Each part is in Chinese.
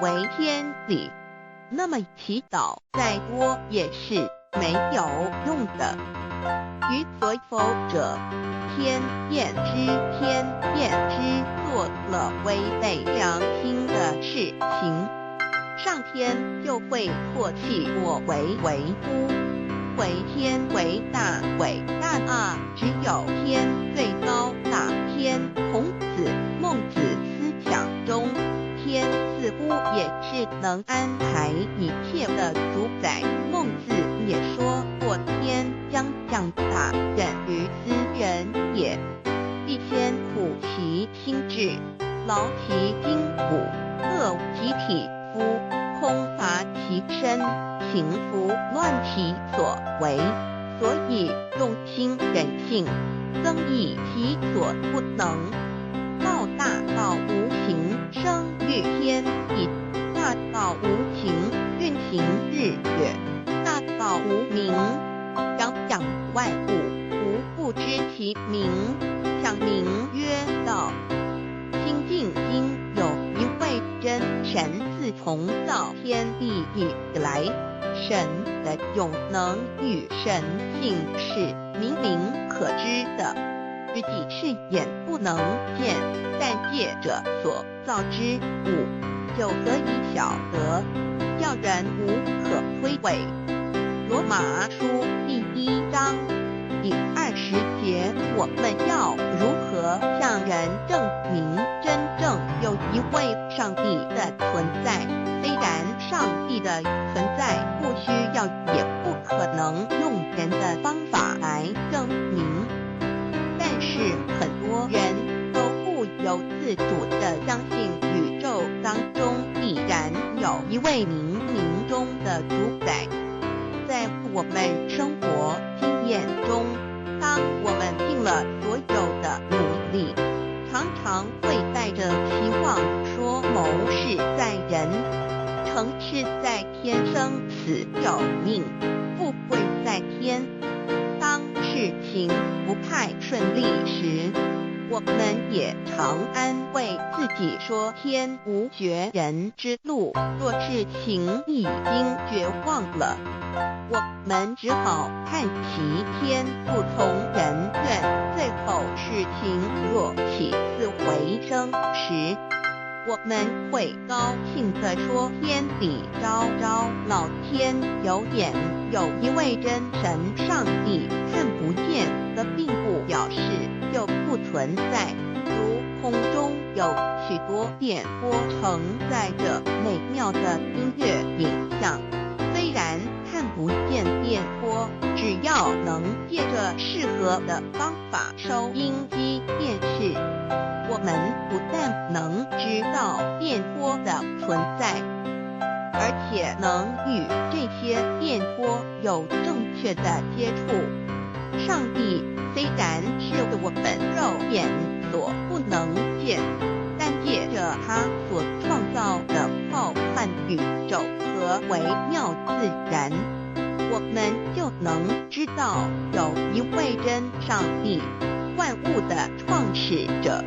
为天理。那么祈祷再多也是没有用的。于所否者，天厌之做了违背良心的事情，上天就会唾弃我为夫。为天为大啊，只有天最高大。天孔子孟子思想中，天似乎也是能安排一切的主宰。孟子也说过，天将降大任于斯人也，必先苦其心志，劳其筋骨，饿其体肤，空乏其身，行拂乱其所为。所以用心忍性，增益其所不能。道大道无形，生育天意；大道无情，运行日月；大道无名，养万物，无不知其名，想名曰道。清净经有一位真神，自从造天地以来，神的永能与神性是明明可知的，自己是眼不能见，但借着所造之物，就可以晓得，叫人无可推诿。罗马书第1章第20节，我们要如何向人证明真正有一位上帝的存在？虽然上帝的存在不需要也不可能用人的方法来证明，但是很多人都不由自主地相信宇宙当中必然有一位冥冥中的主宰。在我们生活经验中，当我们尽了所有的努力，常常会带着期望说谋事在人，成事在天，生死有命，富贵在天。当事情不太顺利时，我们也常安慰自己说天无绝人之路，做事情已经绝望了，我们只好叹其天不从人愿。最后事情若起死回生时，我们会高兴地说天理昭昭，老天有眼，有一位真神上帝，看不见的并不表示就不存在。如空中有许多电波承载着美妙的音乐影像，虽然看不见电波，只要能借着适合的方法收音机电视，我们不但能知道电波的存在，而且能与这些电波有正确的接触。上帝虽然是我们肉眼所不能见，但借着他所创造的浩瀚宇宙和微妙自然，我们就能知道有一位真上帝，万物的创始者，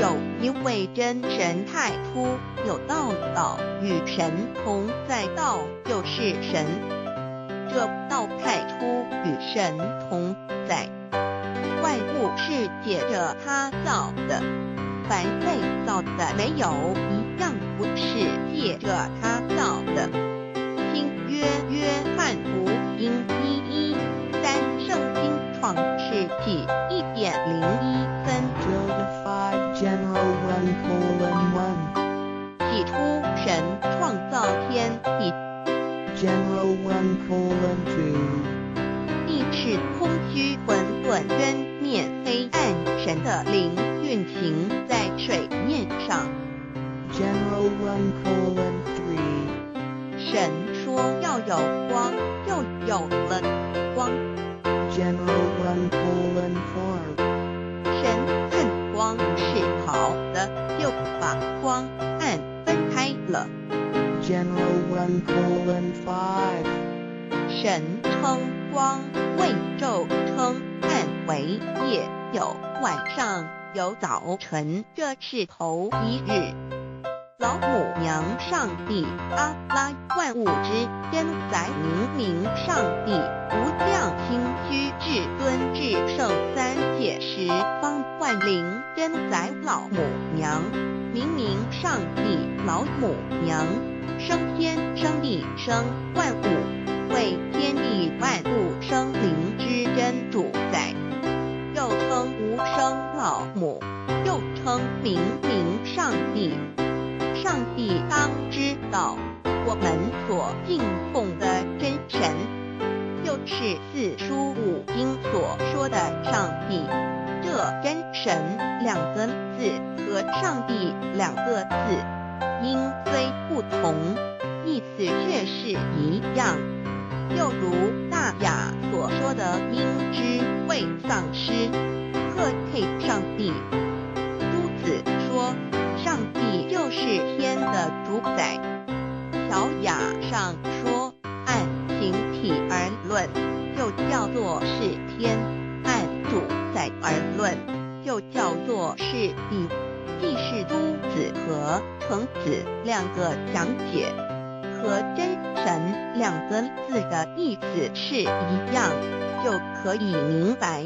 有一位真神太初有道与神同在，道就是神，这道太初与神同在。万物是借着他造的，凡被造的没有一样不是借着他造的。新约约翰福音1:13，圣经创世纪1:01分。起初神创造天地。地是空虚混沌渊面黑暗，神的灵运行在水面上。神说要有光，就有了光。神看光是好的，就把光暗分开了。神称光为昼，称暗为夜，有晚上，有早晨，这是头一日。老母娘上帝，阿拉万物之真宰，明上帝，无量心虚至尊至圣三界十方万灵真宰老母娘，明上帝老母娘，生天生地生万物，为天地万物生灵之真主宰，又称无生老母，又称明上帝。上帝当知道，我们所敬奉的真神，就是四书五经所说的上帝。这真神两个字和上帝两个字，音虽不同，意思却是一样。又如大雅所说的音之谓丧失，贺配上帝。朱子说上帝就是天的主宰。小雅上说按形体而论，就叫做是天；按主宰而论，就叫做是地。既是朱子和程子两个讲解，和真神两个字的意思是一样，就可以明白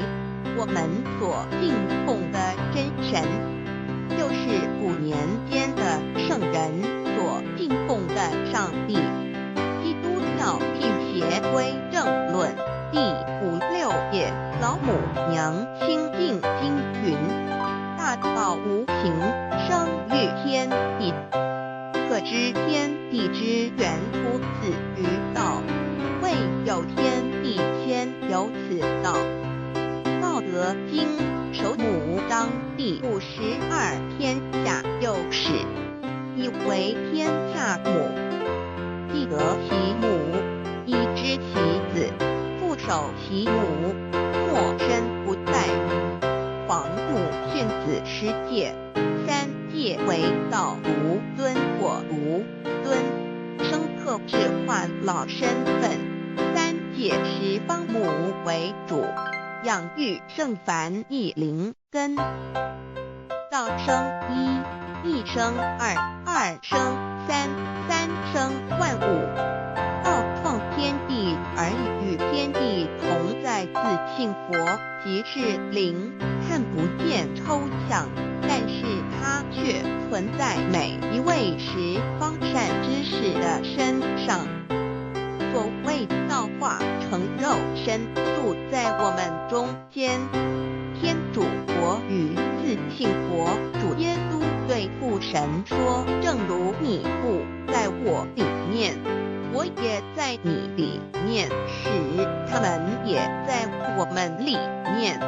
我们所敬奉的真神，就是古年间的圣人所敬奉的上帝。基督教辟邪归正论第56页，老母娘清净经云：大道无形，生育天地，可知天地之源出自于道，未有天地先有此道。道德经首母章第52，天下幼始，以为天下母。既得其母，以知其子，父守其母，莫身不在。皇母训子十戒，三戒为道无尊或无尊，深刻智化老身份。三戒十方母为主，养育圣凡一灵根。道生一，一生二，二生三，三生万物。道创天地而与天地同在，自性佛，即是灵，看不见抽象，但是它却存在每一位十方善知识的身上。所谓道化成肉身，住在我们中间。天主佛与自性佛主耶稣对父神说：正如你父在我里面，我也在你里面，使他们也在我们里面。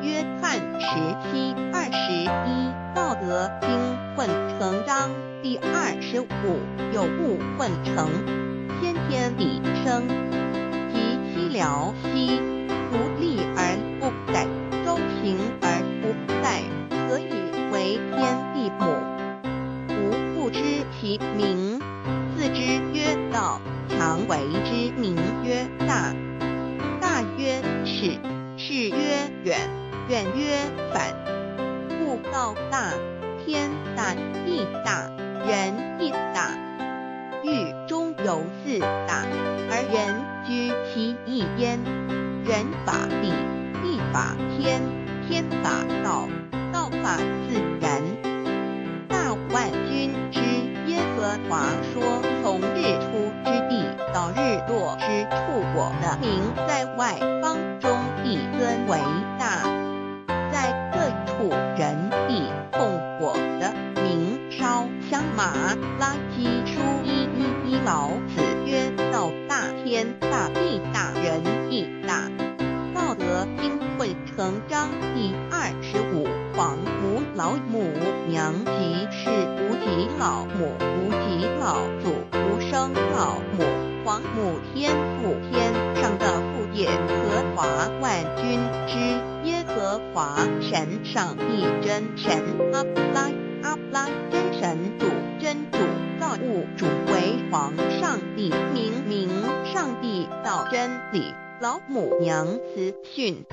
约翰17:21，道德经混成章第25，有物混成，先天理生，即西辽西，独立而不改，周行而不殆，何以为天地母？吾不知其名，自之曰道，强为之名曰大。大曰始，始曰远，远曰反。故道大，天大，地大，人亦大。域中有四大，而人居其一焉。人法地，地法天，天法道，道法自然。大万军之耶和华说：从日出之地到日落之处，我的名在外邦中必尊为大。在各处人必奉我的名烧香。马拉基书1:11，老子曰：道大，天大，地大，人亦大。道德经混成章第25，皇母老母娘，即是无极老母，无极老祖，无生老母。皇母天父，天上的父，耶和华万军之耶和华神，上帝真神，阿拉真神主，真主造物主为皇上帝，明上帝道真里，老母娘慈训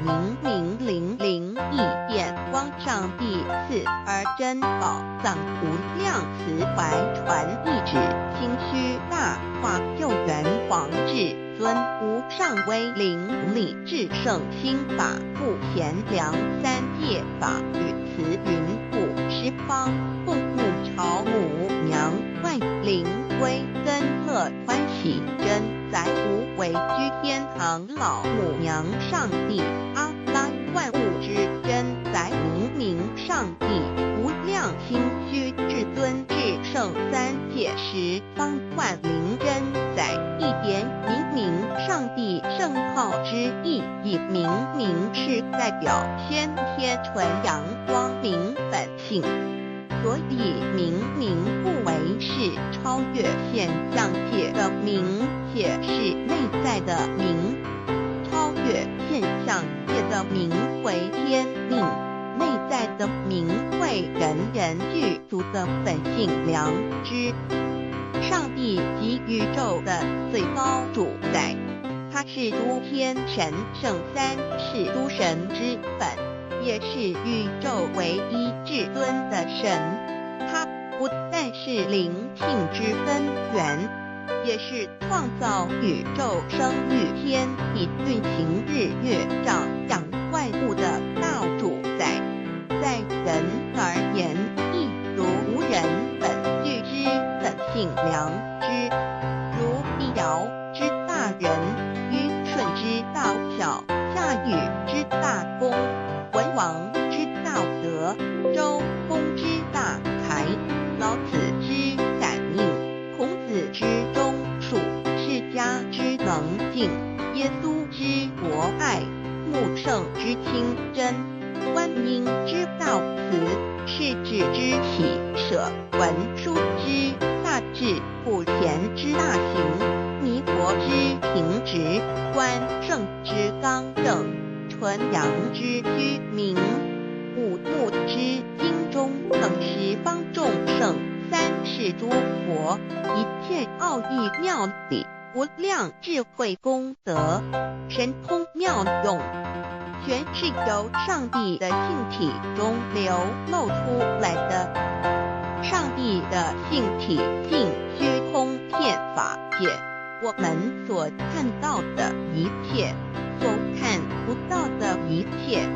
明灵异变光上帝赐儿珍宝藏无量慈怀传一旨清虚大化救援皇至尊无上威灵力至圣心法不贤良三界法语慈云布十方共沐朝母娘万灵归根乐欢喜真载无为居天堂老母娘上帝阿拉万物之真载明上帝无量心虚至尊至圣三界十方万灵真载一点明上帝圣号之意以明是代表先天纯阳光明本性，所以明不为是超越现象界的明，且是内在的明。超越现象界的明为天命，内在的明为人具足的本性良知。上帝及宇宙的最高主宰，他是诸天神圣三世诸神之本，也是宇宙唯一至尊的神。他不但是灵性之根源，也是创造宇宙生育天地运行日月长养万物的大主宰。在人而言，亦如无人本具之本性良知，如一尧之大仁，虞舜之道巧，夏禹之大功，文王之道德，周公之大才，老子之感应，孔子之忠恕，释迦之能静，耶稣之博爱，穆圣之清真，观音之道慈，世子之喜舍，文殊之大智，普贤之大行，弥陀之平直，观圣之刚正，纯阳之居明，五目之精中等十方众圣，三世诸佛，一切奥义妙理，无量智慧功德，神通妙用，全是由上帝的性体中流露出来的。上帝的性体尽虚空遍法界，我们所看到的一切，所看不到的一切，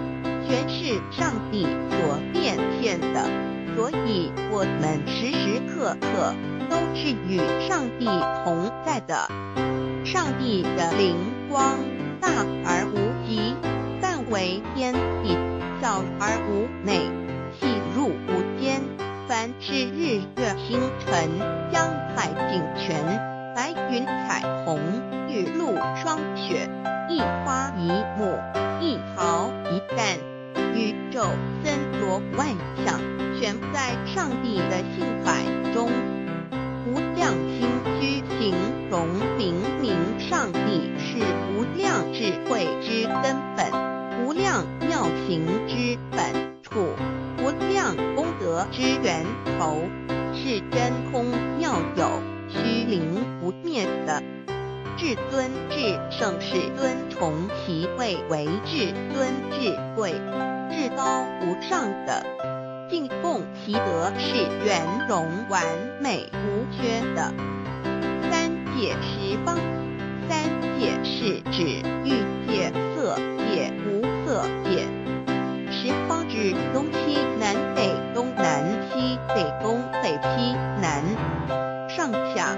全是上帝所变现的。所以我们时时刻刻都是与上帝同在的。上帝的灵光大而无极，但为天地，小而无内，细入无间。凡是日月星辰，江海景泉，白云彩虹，雨露霜雪，一花一木，一草一蛋，宇宙森罗万象，全在上帝的性海中。无量心虚形容明上帝是无量智慧之根本，无量妙行之本处，无量功德之源头，是真空妙有，虚灵不灭的。至尊至圣世尊崇其位为至尊至贵，至高无上的，敬奉其德是圆融完美无缺的。三界十方，三界是指欲界、色界、无色界。十方指东西南北东南西北东北西南上下，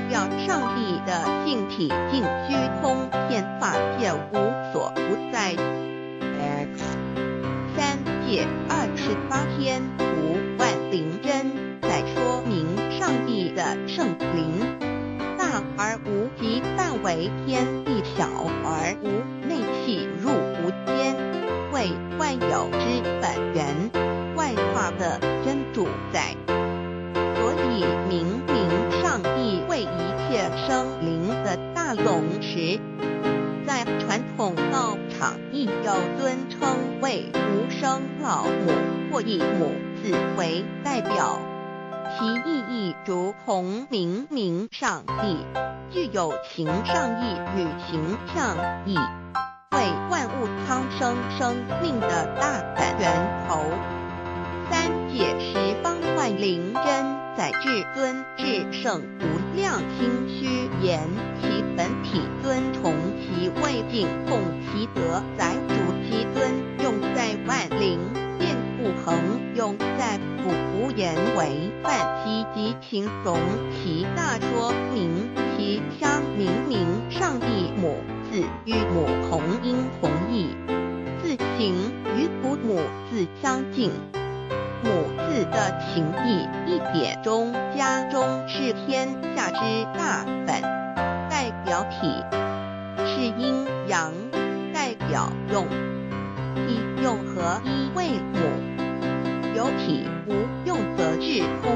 表上帝的性体尽虚空遍法界无所不在。三界28天无万灵真，在说明上帝的圣灵大而无极，但为天地小而无内，细入无间，为万有之本源，万化的真主宰。所以明上帝为一切生灵的大龙石，在传统道场亦有尊称为无生老母或以母字为代表。其意义如同明明上帝，具有形上义与形象义，为万物苍生生命的大本源头。三解十方万灵真载至尊至圣无量心虚言，其本体尊崇其位敬奉其德载主其尊，用在万灵变不恒，用在不无言为范其及形容其大说明其相明明上帝母字与母同音同义，字形与父母字相近。母字的情义一点中家中是天下之大本，代表体是阴阳，代表用，一用合一为母，有体无用则至空，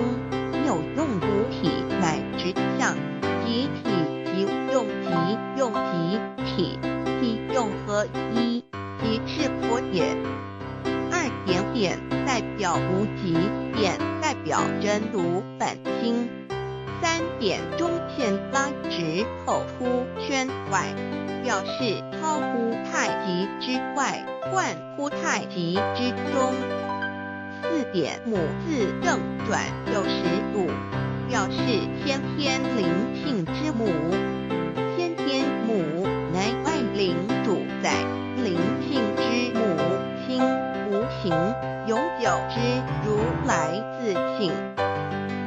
有用无体乃直相，即体即用即用即体，体用合一即是佛也。二点点代表无极，点代表真如本心。三点中线拉直后凸圈外，表示超乎太极之外，贯乎太极之中。四点母字正转90度，表示先天灵性之母。先天母乃外灵主宰，灵性之母心无形，永久之如来自性。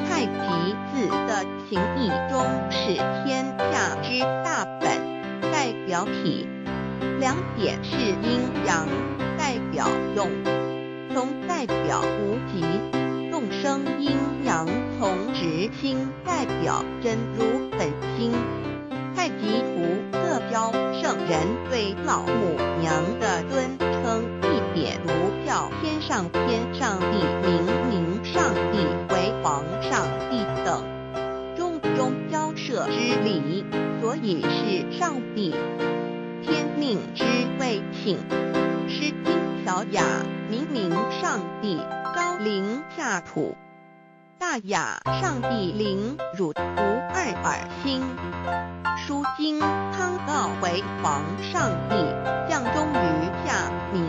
太极字的情义中是天下之大本，代表体。两点是阴阳，代表用，从代表无极，动生阴阳从直心，代表真如本心。太极图特标圣人对老母娘的尊称，一点如叫天上天上帝、明明上帝为皇上帝等，中交涉之理，所以是上帝。天命之谓请，诗经小雅，明明上帝高临下土，大雅上帝灵汝无二耳心。书经汤告为皇上帝，降忠于下民，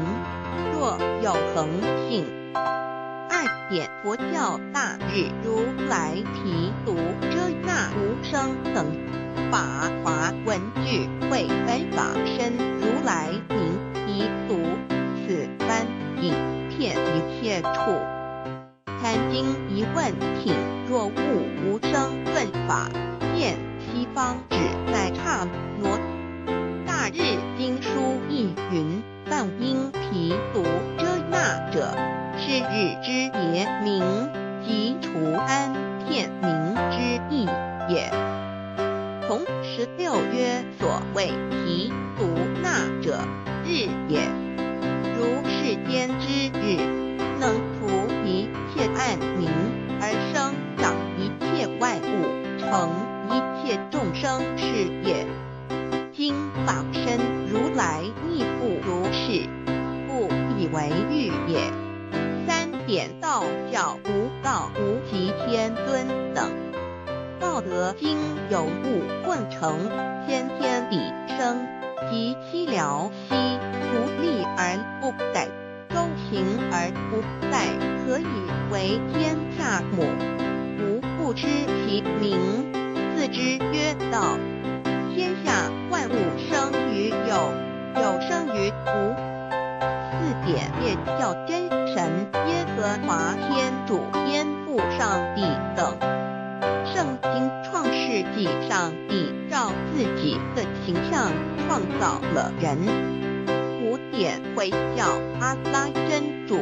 若有恒性。二点佛教大日如来提督遮那无生等法华文具会本法身如来名提督，此翻译遍一切处。参经一问品，若悟无生论法，见西方只在刹那。大日经书亦云，梵音提督遮那者，是日之别名，即除安片名之意也。从16曰所谓提督那者，日也。如世间之日，能除一切暗明，而生长一切万物，成一切众生是也。今法身如来亦复如是，故以为喻也。三点道教无道无极天尊等，道德经有物混成，先天地生，即西辽兮，无力而不逮，周行而不殆，何以为天下母？吾不知其名，自之曰道。天下万物生于有，有生于无。四点也叫真神耶和华天主天父上帝等。圣经创世纪，上帝照自己的形象创造了人。五点会叫阿拉真主。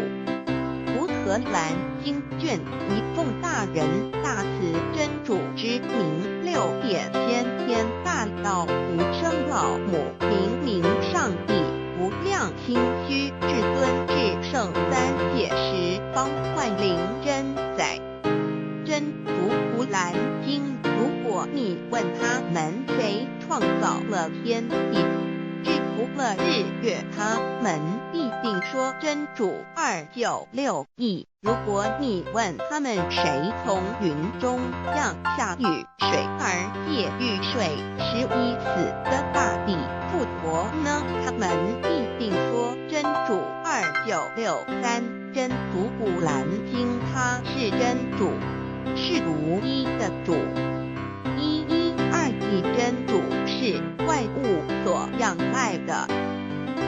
乌荷兰经卷一奉大人大慈真主之名。六点先天大道无生老母明明上帝无量心虚至尊至圣三界十方万灵真载。真如古兰经，如果你问他们谁创造了天地，只除了日月，他们必定说真主296亿。如果你问他们谁从云中降下雨水而借雨水使已死的大地复活呢？他们必定说真主2963。真主古兰经，他是真主，是独一的主。112亿真主是万物所仰赖的。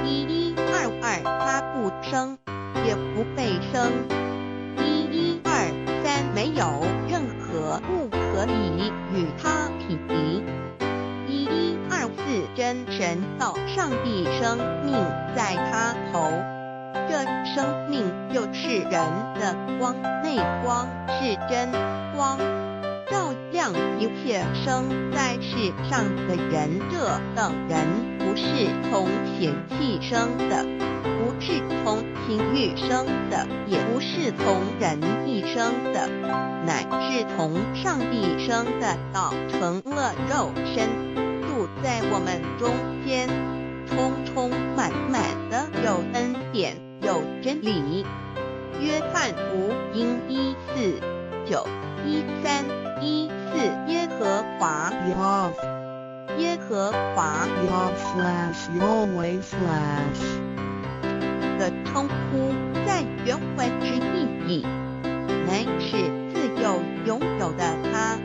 1122他不生，也不被生。1123没有任何物可以与他匹敌。1124真神道上帝生命在他头，这生命就是人的光，内光是真光，照亮一切生在世上的人。这等人不是从血气生的，不是从情欲生的，也不是从人意生的，乃是从上帝生的，道成了肉身，住在我们中间，充充满满的有恩典，有真理。约翰福音1491314耶和华耶和华的称呼在原文之意义，乃是自有拥有的他，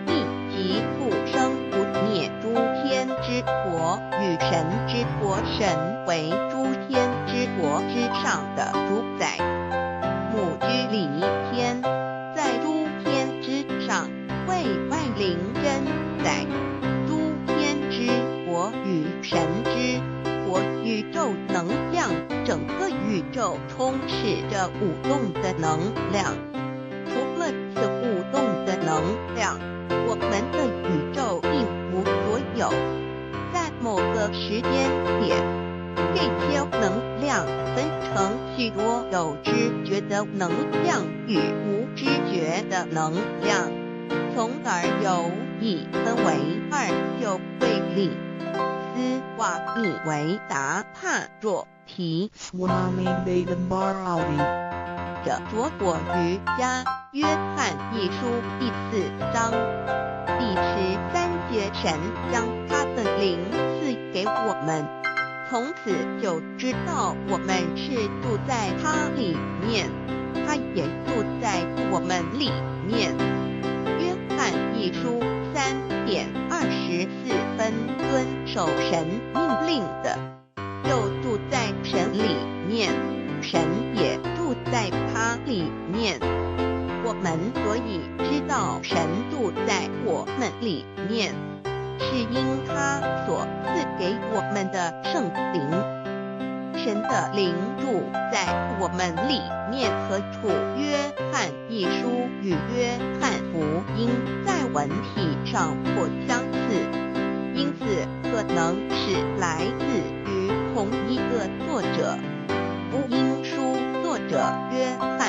亦即不生不灭诸天之国与神之国，神为诸天之国之上的主宰，母居里天，在诸天之上为万灵真宰。诸天之国与神之国，宇宙能量，整个宇宙充斥着舞动的能量。除了此舞动的能量，我们的宇宙并无所有。在某个时间点，这些能量分成许多有知觉的能量与无知觉的能量，从而有以分为二，就对立。斯瓦米维达帕若提者着果瑜伽约翰一书第4章第13节，神将他的灵赐给我们，从此就知道我们是住在他里面，他也住在我们里面。约翰一书3:24，遵守神命令的，就住在神里面，神也住在他里面。我们所以知道神住在我们里面，是因他所赐给我们的圣灵。神的灵住在我们里面，何处？约翰一书与约翰福音在文体上颇相似，因此可能是来自于同一个作者。福音书作者约翰，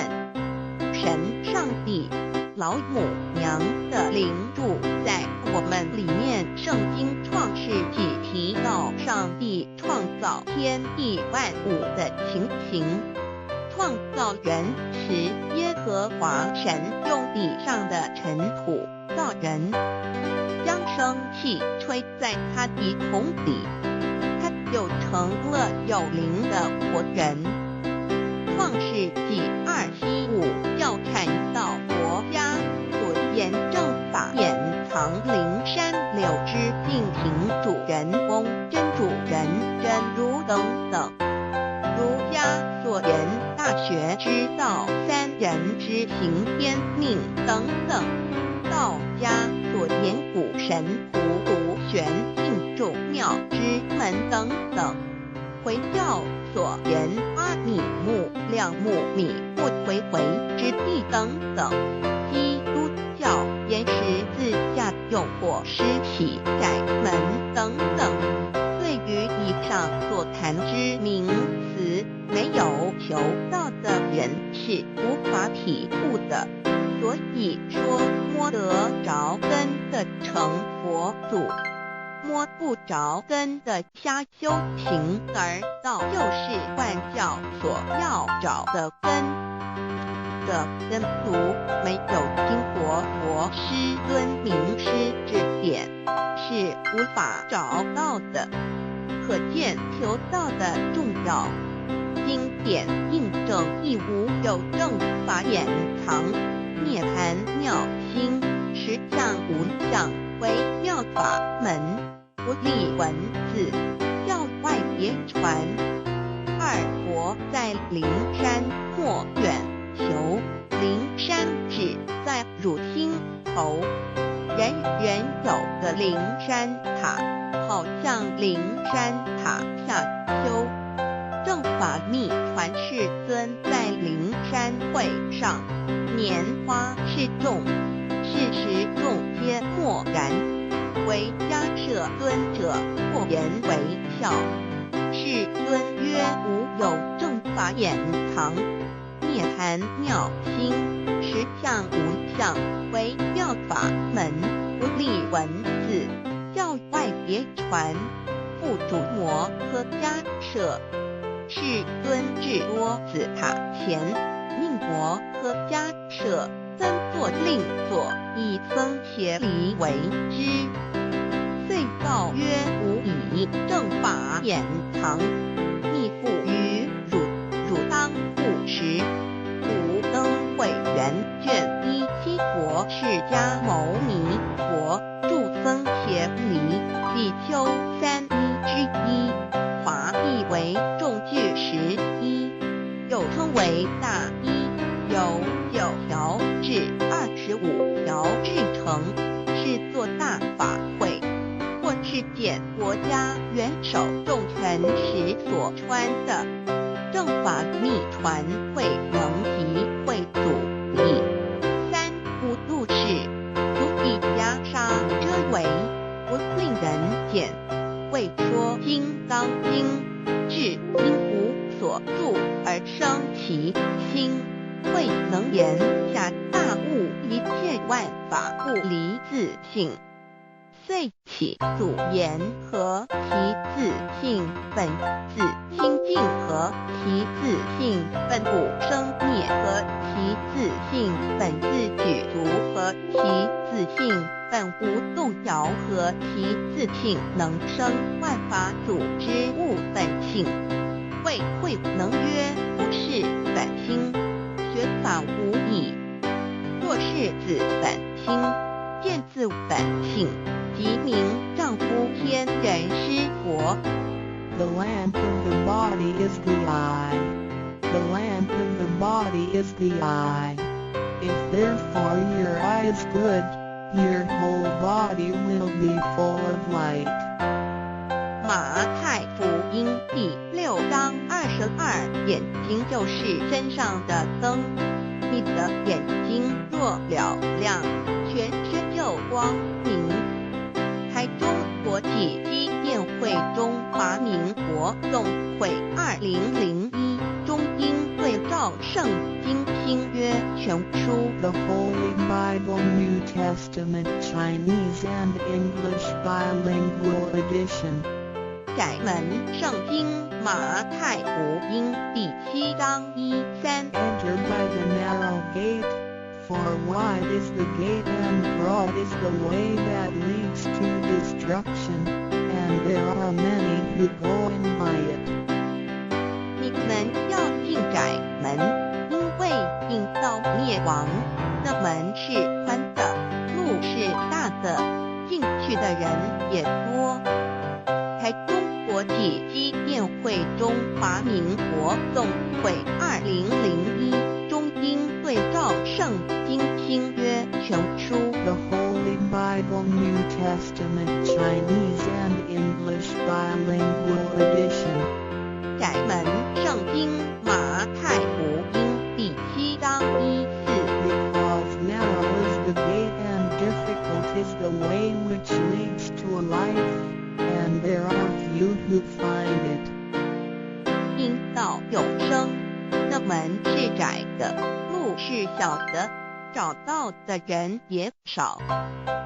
神上帝老母娘的灵住在我们里面。圣经创世纪提到上帝创造天地万物的情形，创造人时，耶和华神用地上的尘土造人，将生气吹在他鼻孔里，他就成了有灵的活人。创世纪2:15教传道国家所验证法掩藏灵山柳之敬凭主人翁真主人真如等等。儒家所言大学之道三人之行天命等等。道家所言古神符独玄牝众妙之门等等。回教所言阿米木亮木米不回回之地等等。基督教言十字架用火施洗窄门等等。对于以上所谈之名词，没有求道的人是无法体悟的，所以说摸得着根的成佛祖。摸不着根的瞎修行，而道就是换教所要找的根。这根俗没有经过佛师尊名师指点，是无法找到的，可见求道的重要。经典印证亦无有正法掩藏，涅槃妙心，实相无相，为妙法门，不立文字，教外别传。二佛在灵山莫远求，灵山只在汝心头。人人有个灵山塔，好像灵山塔下修。正法密传世尊在灵山会上，拈花示众，是时众皆默然，唯迦摄尊者或言为笑。世尊曰：无有正法掩藏，涅槃妙心，实相无相，为妙法门，不立文字，教外别传。复主摩诃迦摄。世尊至多子塔前，命摩诃迦摄僧作令作，以僧协离为之。遂告曰：吾以正法掩藏，密付于汝，汝当护持。古登会元卷1七佛释迦牟尼佛著僧协离比丘3之一，华译为众句11，又称为大一，由9条至25条制成，是作大法会，或是见国家元首重权时所穿的。正法密传会能集会主义。三无度世，足以袈裟遮为，不令人见。为说金刚经，至因无所住而生其心，慧能言下大悟，一切万法不离自性。遂起祖言和其自性本自清净，和其自性本不生灭，和其自性本自具足，和其自性本无动摇，和其自性能生万法组之物本性。谓慧能曰：不是本心，学法无益。若是自本心，见自本性，即名丈夫天人师佛。 The lamp in the body is the eye. The lamp in the body is the eye. If therefore your eye is good, your whole body will be full of light. 马太福音第6章22，眼睛就是身上的灯。你的眼睛若了亮，全身就光明。台中国际机电会中华民国总会2001中英对照圣经新约全书。 The Holy Bible New Testament Chinese and English Bilingual Edition. 窄门圣经马太福音第7章1-3。 Enter by the narrow gate, for wide is the gate and broad is the way that leads to destruction, and there are many who go in by it. 你们要进窄门，因为引到灭亡。那门是宽的，路是大的，进去的人也多。台中国际机电会中华民国总会2001中英对照圣经新约全书。 The Holy Bible New Testament Chinese and English Bilingual Edition. 窄门圣经马太福音第7章1-4。 Because narrow is the gate and difficult is the way which leads to life, and there are few who find it. 因道有生，那门是窄的，路是小的，找到的人也少。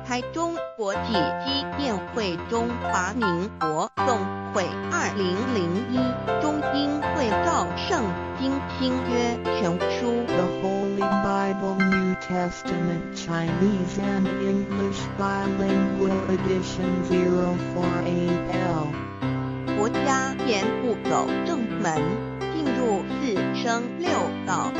台中国际机电会中华民国总会2001中英会照圣经新约全书 The Holy Bible New Testament Chinese and English Bilingual Edition 048L 国家沿步走正门，进入4声6道，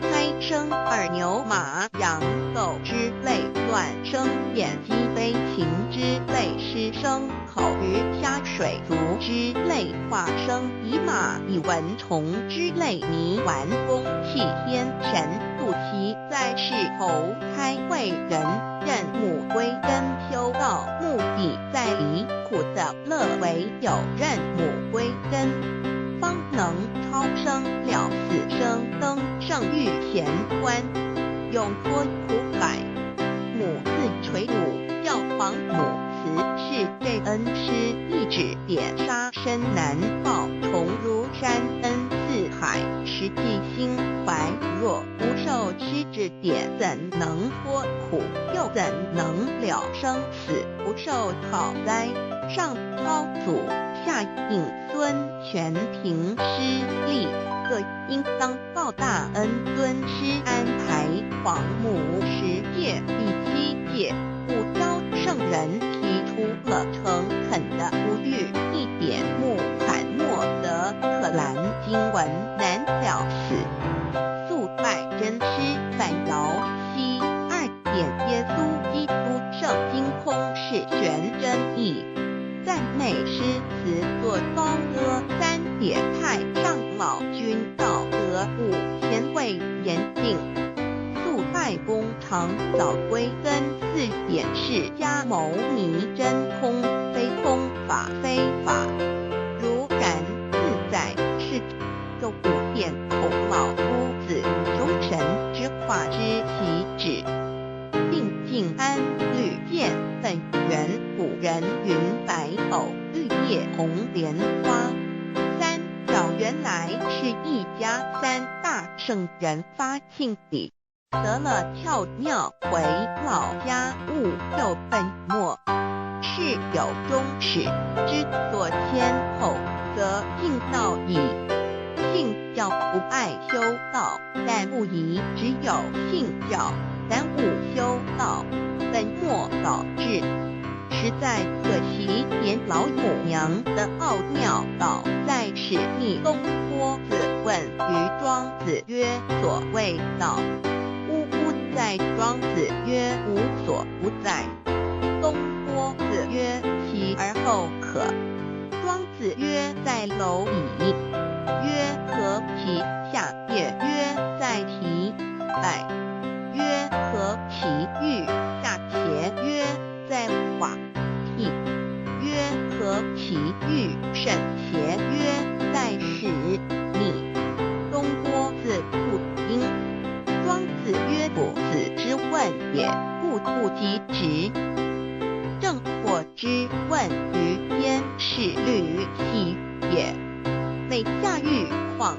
开声二牛马羊狗之类，乱声眼鸡飞禽之类，失声口鱼虾水族之类，化声以马以蚊虫之类，泥丸公气天神肚脐在世投胎为人，认母归根修道，目的在离苦的乐，唯有认母归根，方能超生了死生登圣玉贤官，永脱苦海。母字垂母，教皇母慈是对恩师一指点，杀身难报，重如山恩似海，实际心怀若不受师指点，怎能脱苦，又怎能了生死，不受讨灾。上超祖，下应孙全凭师力，各应当报大恩，尊师安排。皇母10诫第7诫，不教圣人提出了诚恳的不欲，一点木罕默德可兰经文难了死。素拜真师反尧西2点耶稣基督圣经空是玄真义。赞美诗词作高歌3点，太上老君道德5贤惠严敬。素拜公常早归根4点，释迦牟尼真空非空，法非法，如然自在是就5点，孔老夫子修神之化之其旨，定静安律见本源，古人云白藕绿叶红莲花。3找原来是一家3大圣人发庆礼，得了窍妙，回老家务就本末，是有终始，之所先后，则敬道矣。信教不爱修道，但不宜只有信教，但不修道，本末倒置。实在可惜，连老母娘的奥妙道在使逆东坡子问于庄子曰：所谓道，呜呼在庄子曰：无所不在。东坡子曰：其而后可。庄子曰：在蝼蚁。曰：何其下？也曰：在蹄。百。曰：何其欲？下且曰：在寡。替。曰：何其欲？甚且曰：在使。逆。东坡子不应。庄子曰：不子之问也，故不及直。正或之问于焉，是律系也。内下欲况，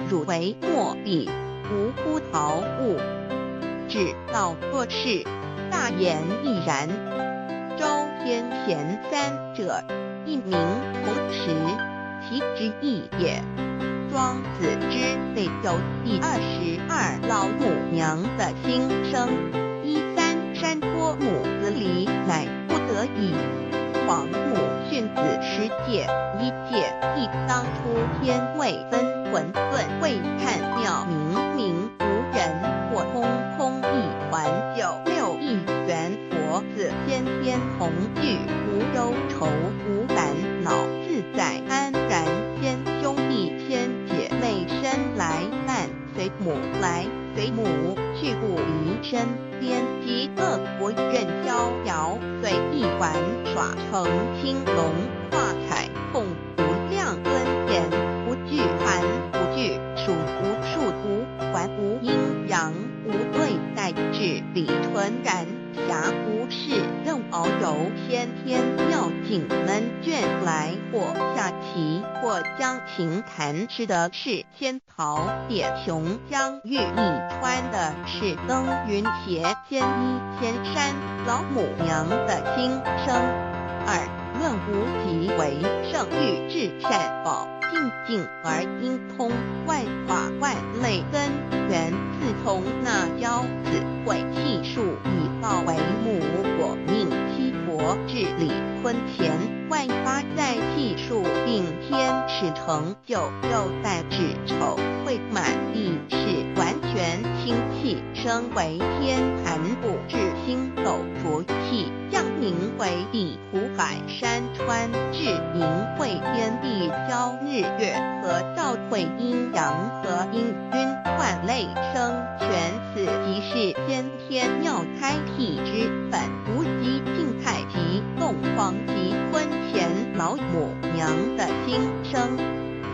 汝为莫必，无乎陶物。只道做事，大言亦然。周天贤3者，一名同时，其之义也。庄子之内有第22老母娘的心声，13山坡母子礼，乃不得已。皇母训子10诫，1诫亦当初天未分混沌，未看妙明明，无人或空空一环，96亿元佛子天天同聚，无忧愁无烦恼，自在安然，先兄弟先姐妹生来伴随母来随母去，不离身边，极恶国任逍遥，随意玩耍，成青龙画彩控，无量尊严，不惧寒不惧暑，无数无还无阴阳，无对待治理纯然，暇无事任熬遨游先天妙境们眷来或下棋，或将琴弹指的是仙桃点雄将玉翼穿的是登云斜仙衣仙山老母娘的心声。二论无极为圣域至善宝，静静而应通，万法万类根源，自从那骄子会气数以道为母，我命七佛至理坤前，万发在气数并天使成就，又在指丑会满地是完全清气，升为天盘布至星斗浊气，降名为地湖海山川，至明会天地交日月和照会阴阳和阴晕换类生全，此即是先天妙开辟之本，无极静态及洞房及婚前老母娘的心声。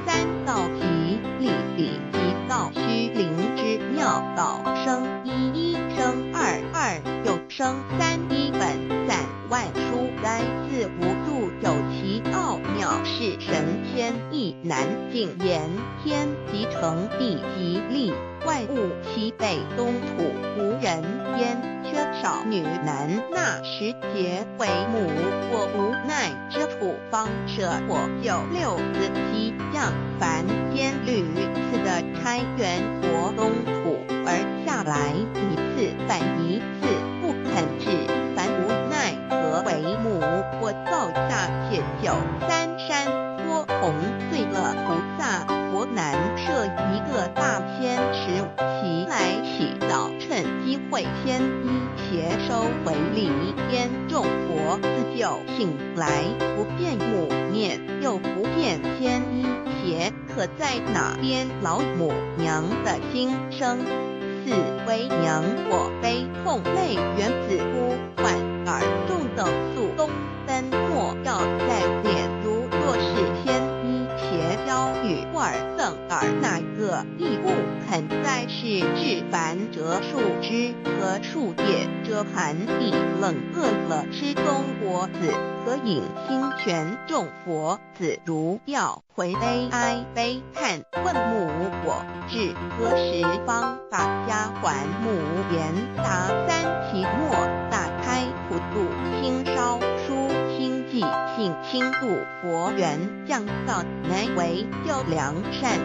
三道即理理即道虚灵之妙道生一，一生二，二又生三，一本散万殊来自无数，有其奥妙，是神天意难尽言。天即成地即立，万物其北东土，无人焉，缺少女男，那时节为母，我无奈之土方舍我就六子七将，凡间屡次的开元国东土而下来，一次反一次，不肯治，凡无奈何为母，我造下且九三山托红醉了菩萨，佛南设一个大仙池，其来祈祷，趁机会先一邪收回礼，天众佛自就醒来，不变母念，又不变先一邪，可在哪边老母娘的心声？四为娘我悲痛泪原子呼唤耳众等速东奔，莫要在脸，如若是先一邪教与尔赠尔，哪个亦不肯在是至凡折树枝和树叶遮寒地冷饿了吃中国子，何引心权众佛子如要回悲哀悲叹，问母我至何时方把家还母？言答三期末，打开普度清烧书清寂性清度佛缘，降道乃为救良善，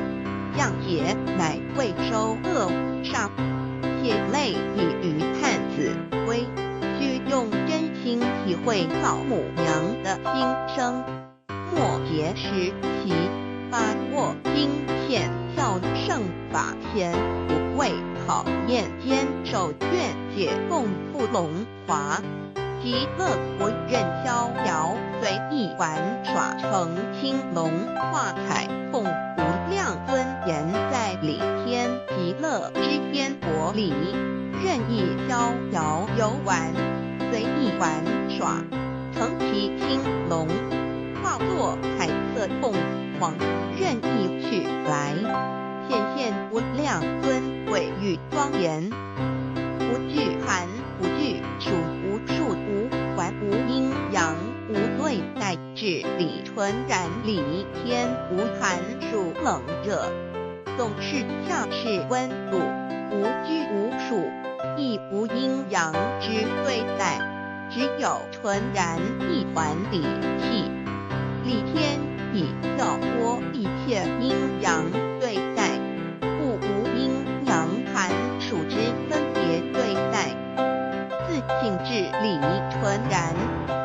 降劫乃为收恶煞，血泪以于探子归，须用真心体会老母娘的心声。末节时期，把握经现效圣法贤，不畏考验，坚守愿解共赴龙华，极乐国任逍遥，随意玩耍成青龙，画彩凤无量尊严，在理天极乐之天国里，任意逍遥游玩，随意玩耍，成其青龙，化作彩色凤凰，任意去来，显现无量尊贵与庄严，不惧寒，不惧暑，无数无还，无阴阳，无对待，至理纯然理天，无寒暑冷热，总是恰是温度，无拘无束，亦无阴阳之对待，只有纯然一环理气。理天以调拨一切阴阳对待，故无阴阳寒暑之分别对待，自性至理纯然，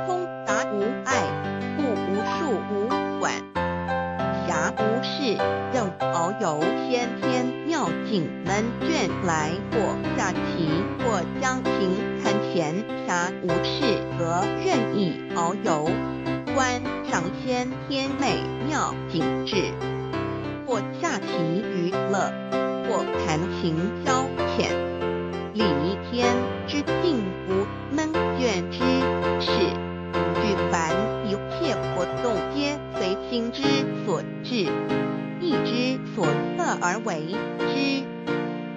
通达无碍，故无数无管，暇无事，任遨游先天妙境门眷来，或下棋，或将琴弹前，暇无事则任意遨游，观赏先天美妙景致，或下棋娱乐，或弹琴消遣，理天之境无闷倦之事，举凡一切活动皆随心之所至，意之所策而为之，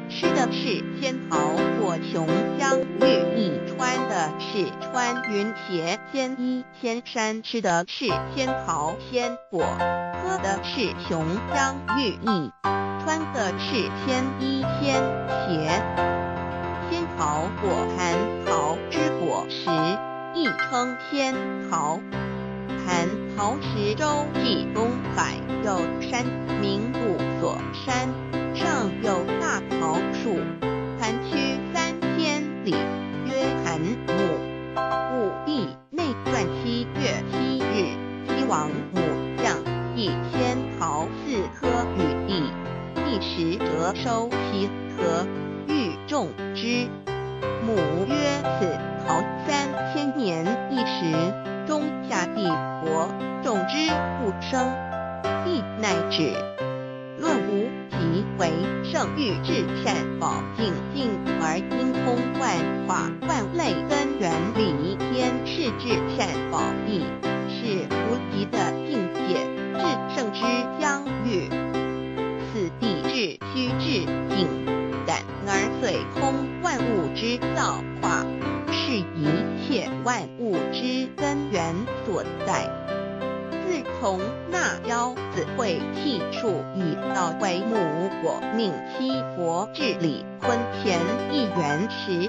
失的的是仙桃，左雄相遇一穿的是穿云鞋仙衣仙衫，吃的是仙桃鲜果，喝的是雄相遇一穿的是仙衣仙鞋。仙桃果蟠桃之果实，亦称仙桃。蟠桃实洲际东海有山，名五所山，上有大桃树，蟠区3000里，曰蟠母。武帝内传7月7日，西王母将以仙桃4颗与帝，帝时则收其颗，欲种之。母曰：此桃3000年一时，中夏帝国，种之不生。帝乃止。论无极为圣域至善宝境境而精通万化万类根源理，天是至善宝地，是无极的境界，至圣之疆域。此地至虚至境，然而遂通万物之造化，是一切万物之根源所在。自从那妖子会气数以道为母，我命七佛治理，婚前1元12，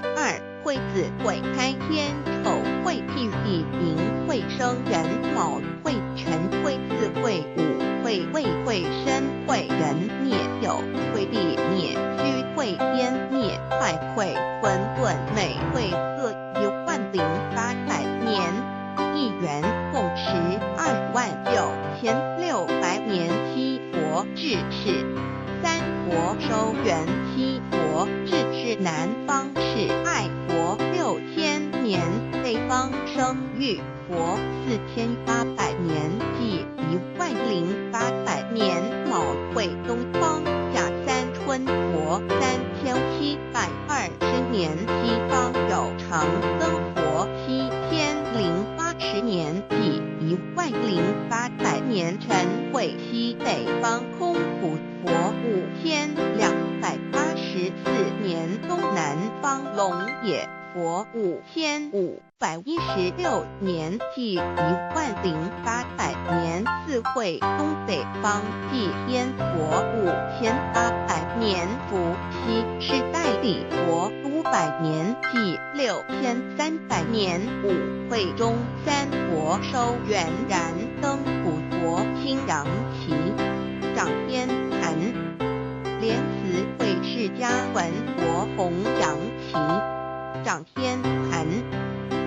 会子会开天丑，会譬地寅，会生人卯，会辰会巳，会午，会未，会申，会壬灭酉，会地灭戌，会天灭亥，会混沌美，会各10800年。1元共129600年，七佛治世。三佛收元，七佛治世。南方是爱佛6000年，北方生玉佛4800年，即10800年。卯会东方甲三春佛3720年，西方有长庚佛7080年，即10800年。辰会西北方空谷佛5284年，东南方龙野佛5516年，即10800年。四会东北方祭天佛5800年，伏羲是代理佛500年，即6300年。五会中三佛收元，燃灯古佛清阳旗，掌天坛。莲慈会释迦文佛弘扬旗，掌天坛。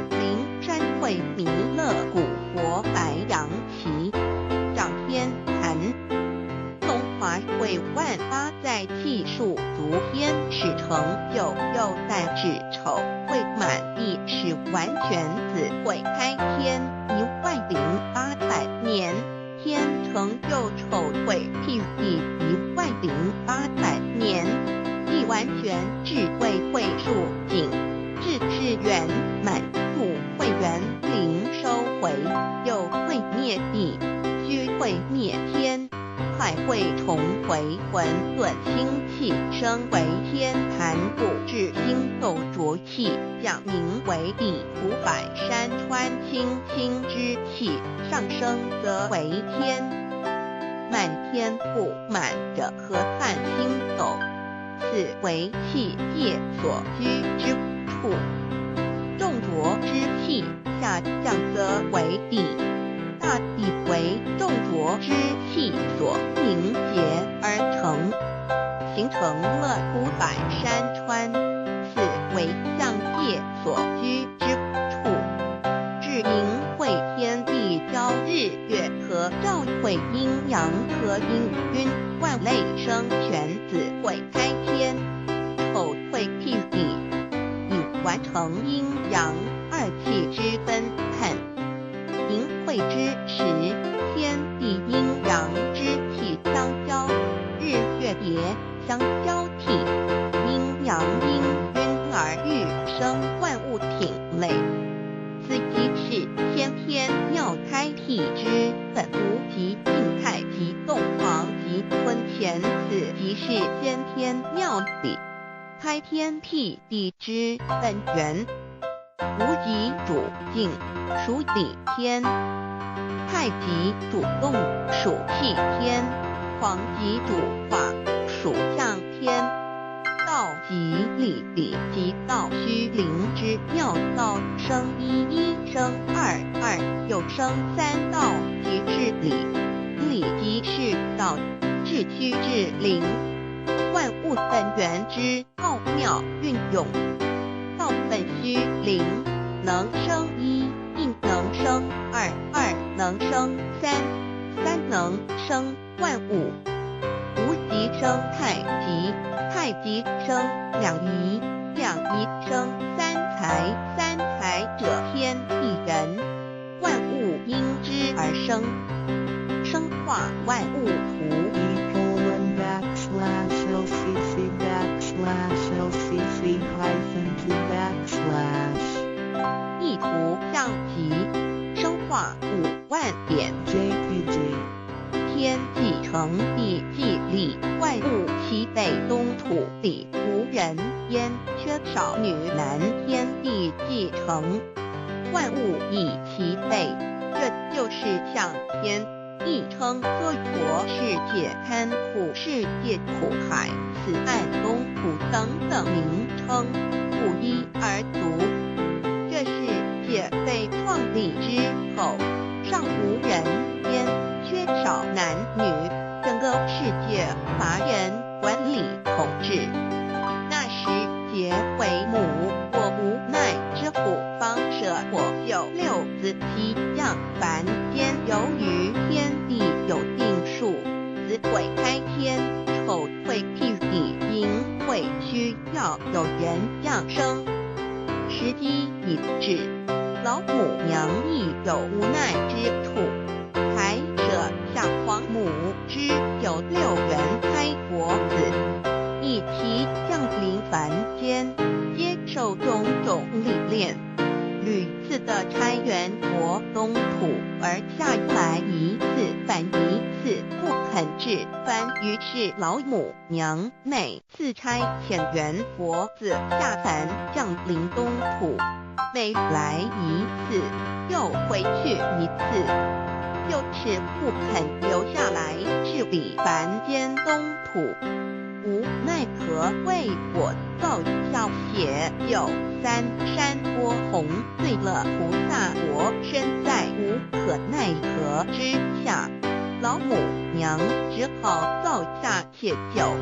灵山会弥勒古佛白杨旗，掌天坛。东华会万八在气数足天使成就，又在指丑会满地是完全子会开天10800年，天成就丑会譬地10800年。地完全智慧会数景，智是圆满度会圆灵收回，又会灭地，虚会灭天，快会重回混沌星气，升为天坛布至星斗浊气，讲名为地府百山川清清之气，上升则为天。满天布满着河汉星斗，此为气界所居之处。重浊之气下降则为地，大地为重浊之气所凝结而成，形成了五百山川，此为象界所居之处。至阴会天地交日月合，照会阴阳合阴晕，万类生全子会开天。丑会譬地，以完成阴阳二气之分判。寅会之时，天地阴阳之气相交，日月也相交替，阴阳阴晕而欲生万物挺类。此即是天天妙开辟之本无极静态及动黄及坤乾，此即是先天妙理。开天辟地之本源，无极主静，属理天；太极主动，属气天；黄极主化，属象天。道即理，理即道，虚灵之妙道，生一，一生二，二又生三，道即是理，理即是道，至虚至灵，万物本源之奥妙运用。道本虚灵，能生一，一能生二，二能生三，三能生万物。无极生太极，太极生两仪，两仪生三才，三才者天地人，万物因之而生，生化万物图。意图象棋，生化5万点。JPG。天既成，地既立，万物其北东土里无人焉，缺少女男，天地既成，万物以其北，这就是象天。亦称娑婆世界、堪苦世界、苦海、此岸、东土等等名称，不一而足。这世界被创立之后，尚无人烟，缺少男女，整个世界乏人管理统治。那时桀为母，我无奈之苦，方舍我9六子其降凡间。由于天地有定数，子会开天，丑会辟地，寅会需要有人降生。时机已至，老母娘亦有无奈之处，才舍下皇母之9六元胎佛子，以其降临凡间，接受种种历练，屡次的差援佛东土，而下来一次反一次，不肯置番。于是老母娘每次差遣援佛子下凡降临东土，每来一次又回去一次，就是不肯留下来治理凡间东土。无奈何，为我造下血有3山波洪，醉了菩萨国，身在无可奈何之下，老母娘只好造下血酒，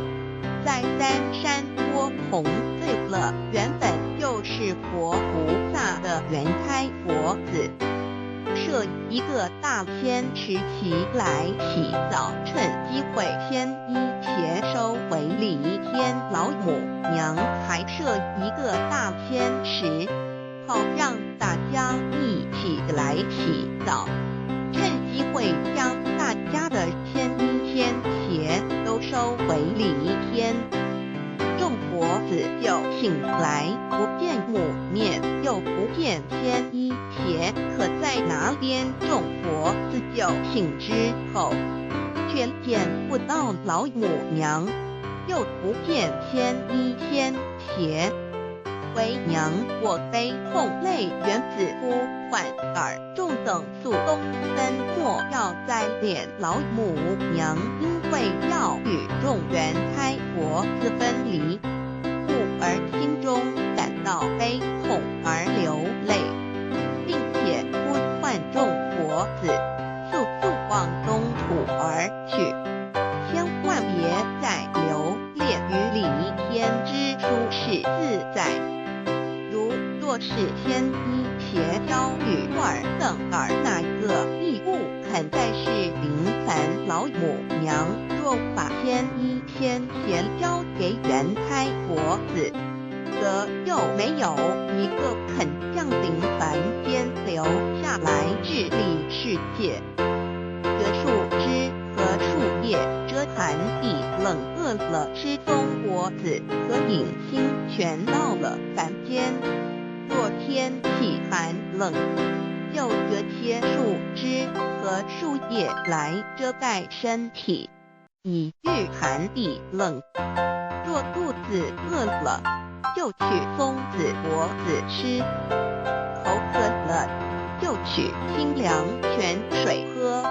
在3山波洪醉了原本就是佛菩萨的原胎佛子，设一个大天池期来洗澡，趁机会添衣邪收为礼天。老母娘还设一个大天池，好让大家一起来洗澡，趁机会将大家的添衣添鞋都收为礼天。众佛子就醒来，不见母面，又不见添衣鞋，可在哪边？众佛子就醒之后，却见不到老母娘，又不见添衣添鞋。为娘我悲痛泪源自呼唤耳，众等速东奔，莫要再敛老母娘，因为要与众原胎佛子分离，故而心中感到悲痛而流泪，并且呼唤众佛子速速往东土而去，千万别再留恋于理天之舒适自在。若是添衣鞋交与二等儿，那个亦不肯再是临凡老母娘。若把添衣添鞋交给原胎佛子，则又没有一个肯降临凡间留下来治理世界。这树枝和树叶遮寒地冷，饿了吃松果子和饮清泉，到了凡间。若天气寒冷，就折些树枝和树叶来遮盖身体，以御寒地冷。若若肚子饿了，就取松子果子吃；口渴了，就取清凉泉水喝。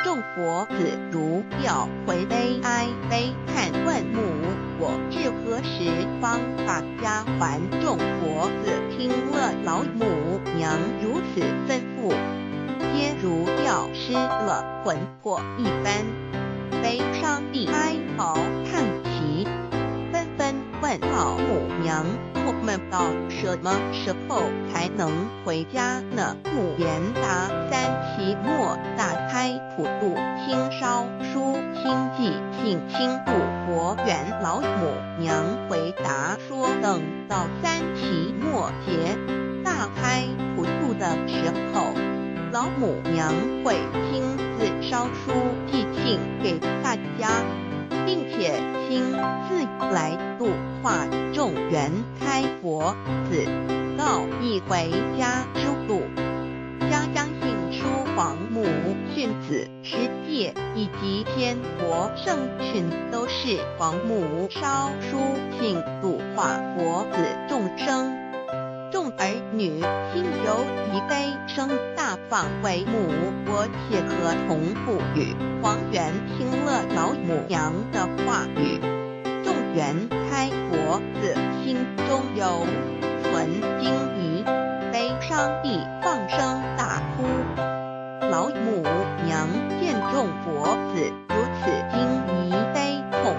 众佛子如调回悲哀悲叹问母，我至何时方把家还？众佛子听了老母娘如此吩咐，皆如吊失了魂魄一般，悲伤地哀嚎叹息，纷纷问老母娘：我们到什么时候才能回家呢？母言答：3期末大开普度，清烧书清寂，信清度佛缘。老母娘回答说：等到3期末节大开普度的时候，老母娘会亲自烧书寄信给大家，并且亲自来度化众缘开佛子，告一回家之路。家将信书皇母训子师戒以及仙佛圣训，都是皇母烧书信度化佛子众生。众儿女心有一悲生大放为母，我且何同不语？皇元听了老母娘的话语，众缘开佛子心中有存惊疑，悲伤地放声大哭。老母娘见众佛子如此惊疑悲痛，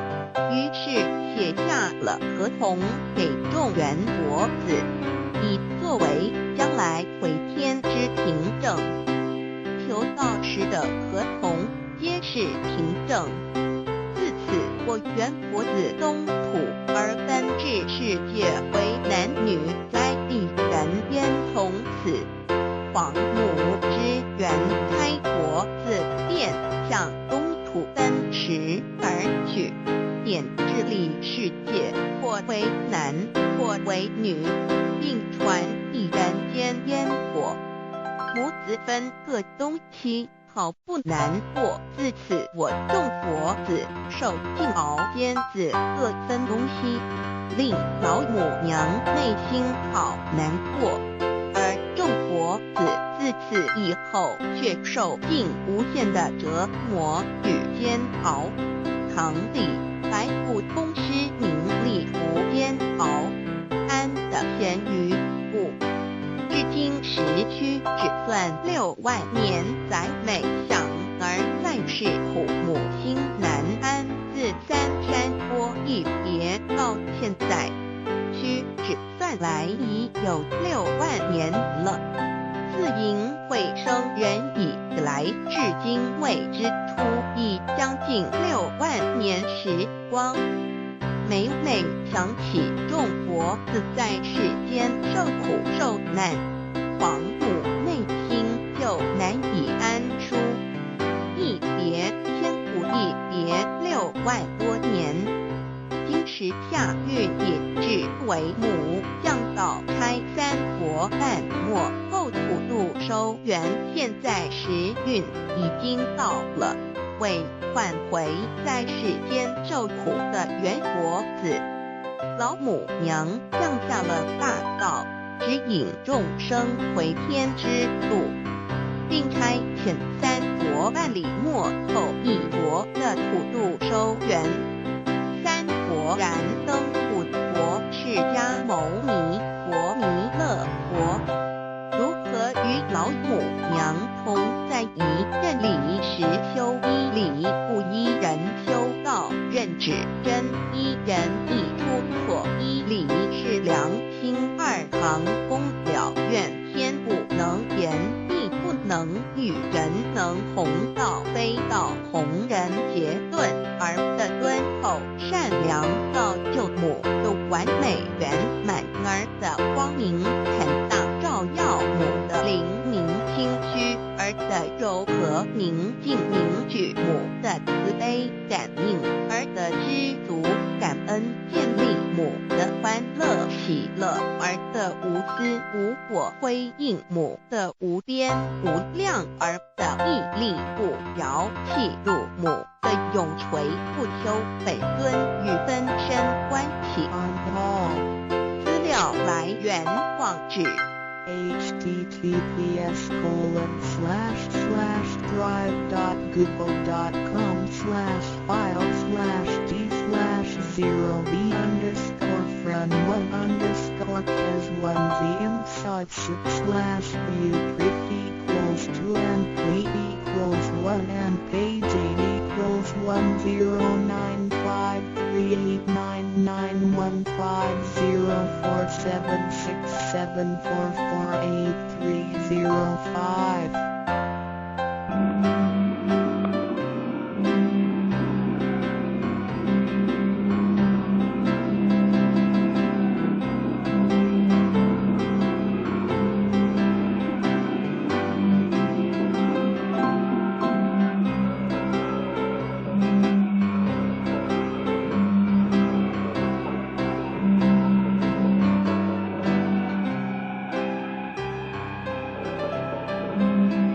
于是写下了合同给众缘佛子，以作为将来回天之凭证。求道时的合同皆是凭证。自此，我缘佛子东土而分至世界为男女在地人焉。从此，皇母之缘开佛子便向东土分时而去，点治理世界，或为男，或为女，并传递人间烟火。母子分各东西，好不难过。自此，我众佛子受尽熬尖子各分东西，令老母娘内心好难过。而众佛子自此以后却受尽无限的折磨与煎熬。堂里白骨通师名利福煎熬，安的咸鱼故。至今时区只算6万年，载美想而在世苦，母心难安。自3山多一别到现在，须只算来已有6万年了。自迎会生人以来，至今为之突已将近6万年时光。每每想起众佛子在世间受苦受难，皇母内心就难以安舒。一别千古，一别6万多年。今时下运也至为母降道开三佛半末后普度收缘，现在时运已经到了，为唤回在世间受苦的缘佛子，老母娘降下了大道，指引众生回天之路，并差遣三佛办理末后一佛的普度收缘。三佛燃灯普佛、释迦牟尼佛、弥勒佛，如何与老母娘同在一任理时修一理，不一人修道；任指真一人一出错，一理是良心二行，公了愿天不能言，地不能语，人能弘道，非道弘人结论而的敦厚善良，造就母的完美圆满儿的光明坦荡，照耀母的灵明清虚而儿的柔和宁静凝聚，母的慈悲感应儿的知足感恩建立，母的欢乐喜乐儿的无私无我辉映，母的无边无量儿的屹立不摇气入，母的永垂不朽本尊与分身关系。资料来源网址https://www.google.com/files/d/0b_1_page_8 Thank you.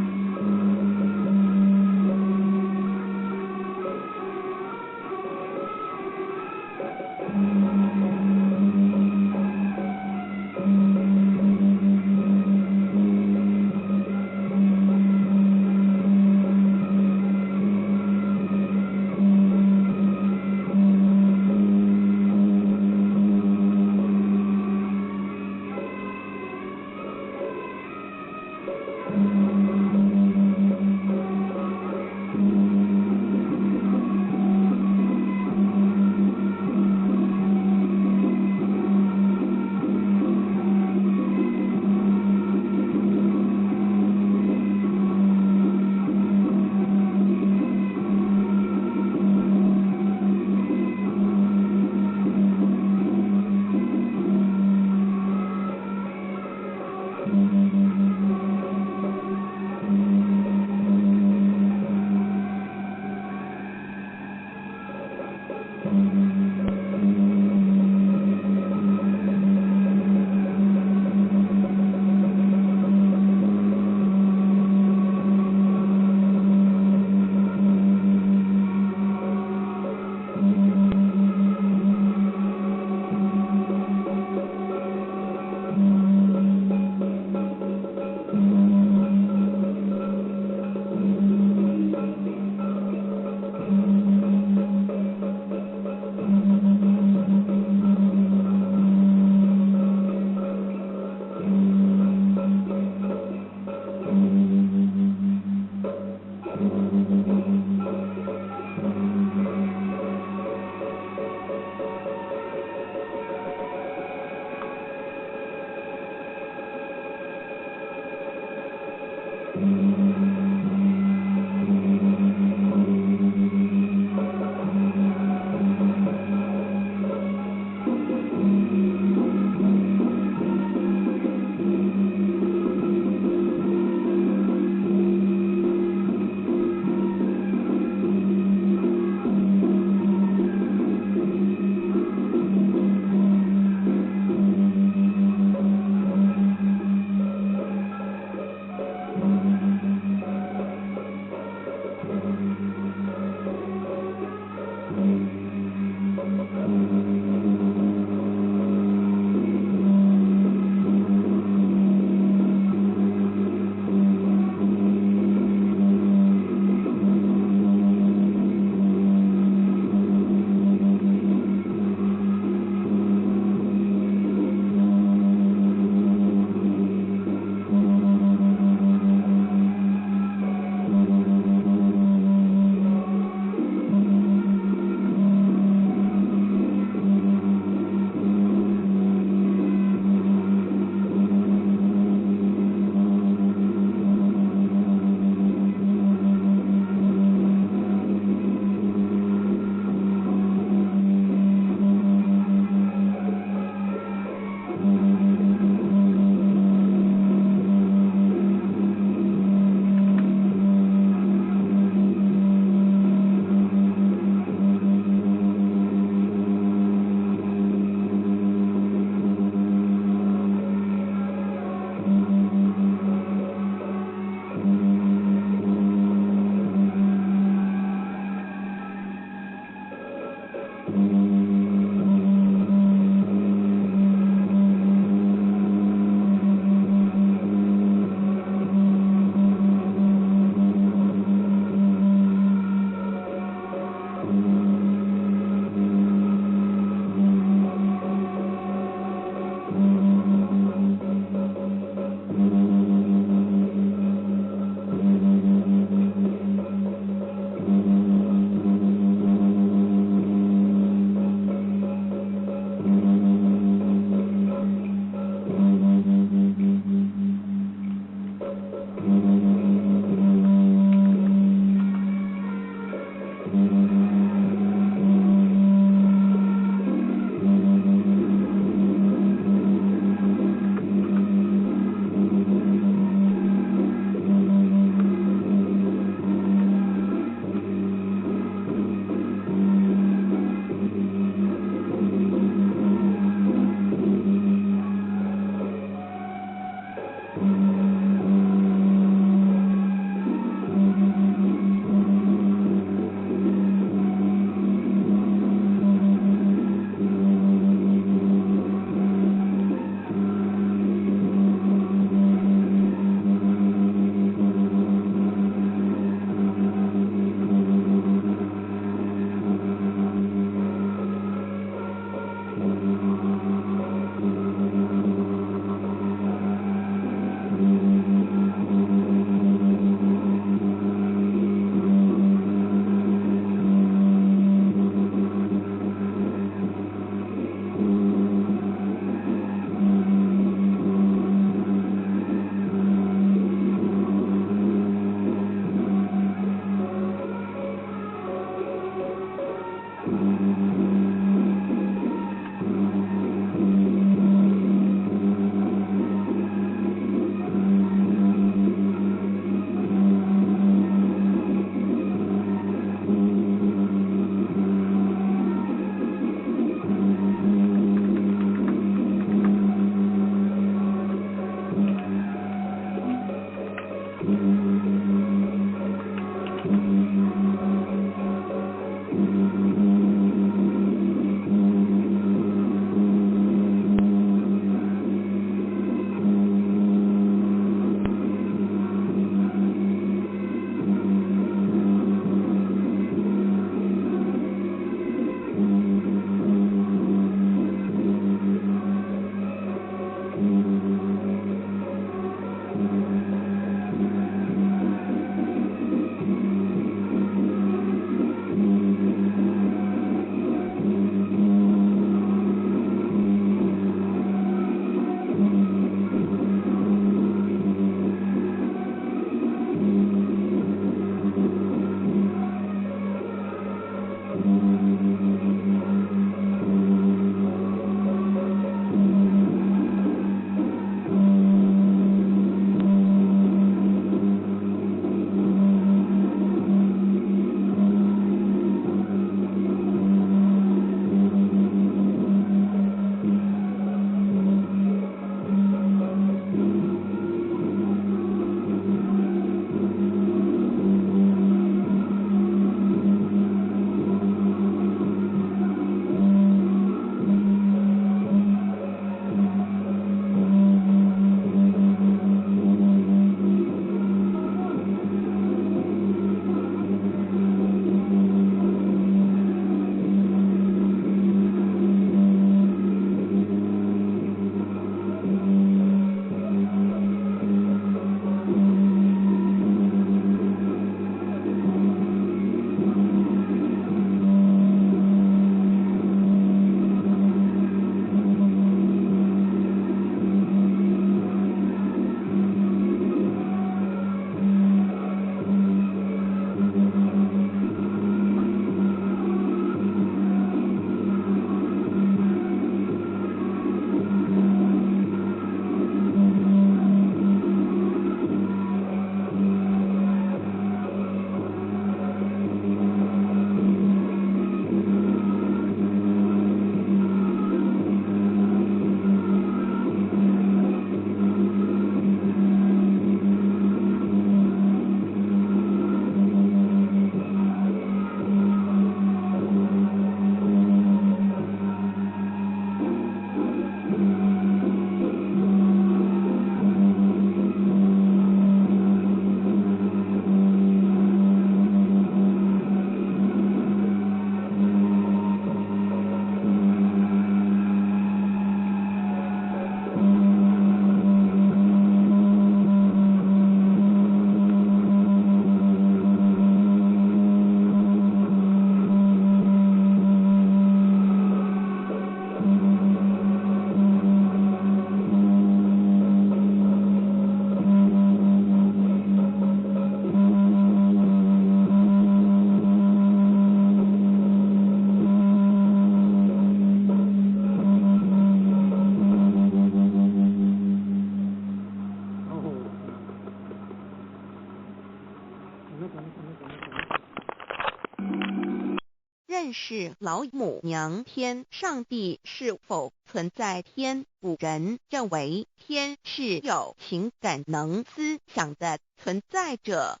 但是老母娘天上帝是否存在天？古人认为天是有情感能思想的存在者。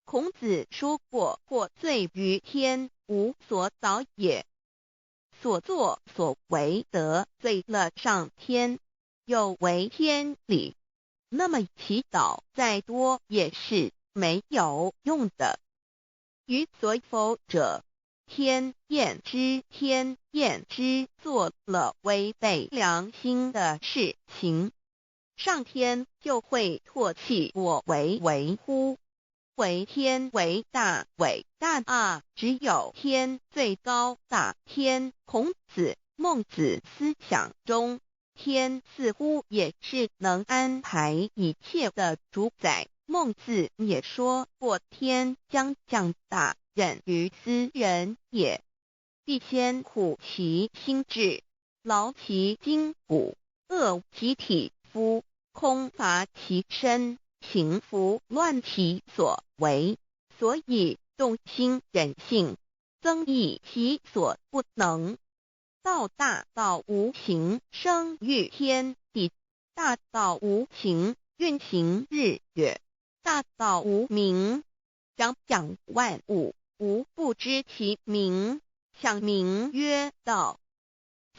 孔子说过：或罪于天，无所导也。所作所为得罪了上天，有违天理，那么祈祷再多也是没有用的。予所否者，天厌之。天厌之做了违背良心的事情，上天就会唾弃我为乎？为天为大，伟大啊！只有天最高大。天，孔子、孟子思想中，天似乎也是能安排一切的主宰。孟子也说过：天将降大任于斯人也，必先苦其心志，劳其筋骨，饿其体肤，空乏其身，行拂乱其所为，所以动心忍性，增益其所不能。道大道无形，生育天地；大道无形，运行日月；大道无名，掌讲万物，无不知其名，想名曰道。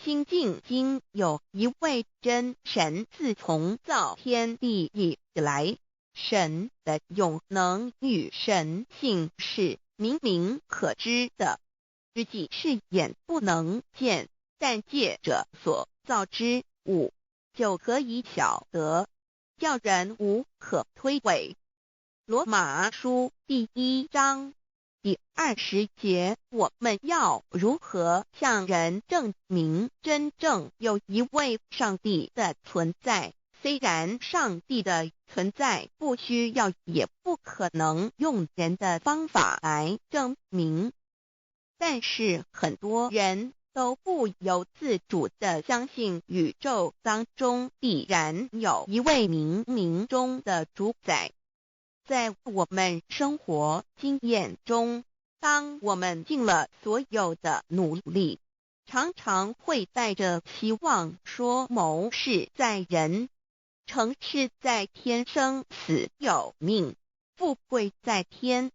新晋经有一位真神，自从造天地以来，神的永能与神性是明明可知的，实际是眼不能见，但借着所造之物，就可以晓得，叫人无可推诿。罗马书第1章第20节，我们要如何向人证明真正有一位上帝的存在？虽然上帝的存在不需要也不可能用人的方法来证明，但是很多人都不由自主地相信宇宙当中必然有一位冥冥中的主宰。在我们生活经验中，当我们尽了所有的努力，常常会带着希望说谋事在人，成事在天，生死有命，富贵在天。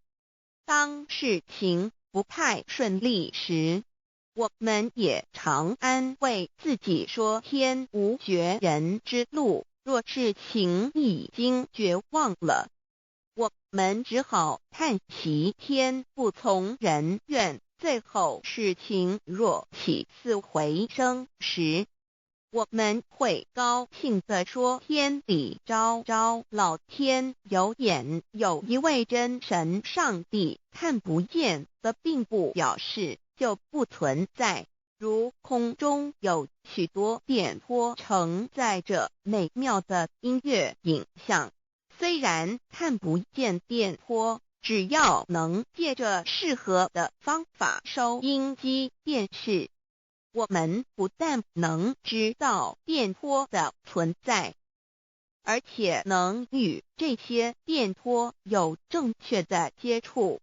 当事情不太顺利时，我们也常安慰自己说天无绝人之路，若事情已经绝望了，我们只好叹息天不从人愿。最后事情若起死回生时，我们会高兴地说天理昭昭，老天有眼，有一位真神上帝，看不见的并不表示就不存在。如空中有许多电波承载着美妙的音乐影像，虽然看不见电波，只要能借着适合的方法收音机、电视，我们不但能知道电波的存在，而且能与这些电波有正确的接触。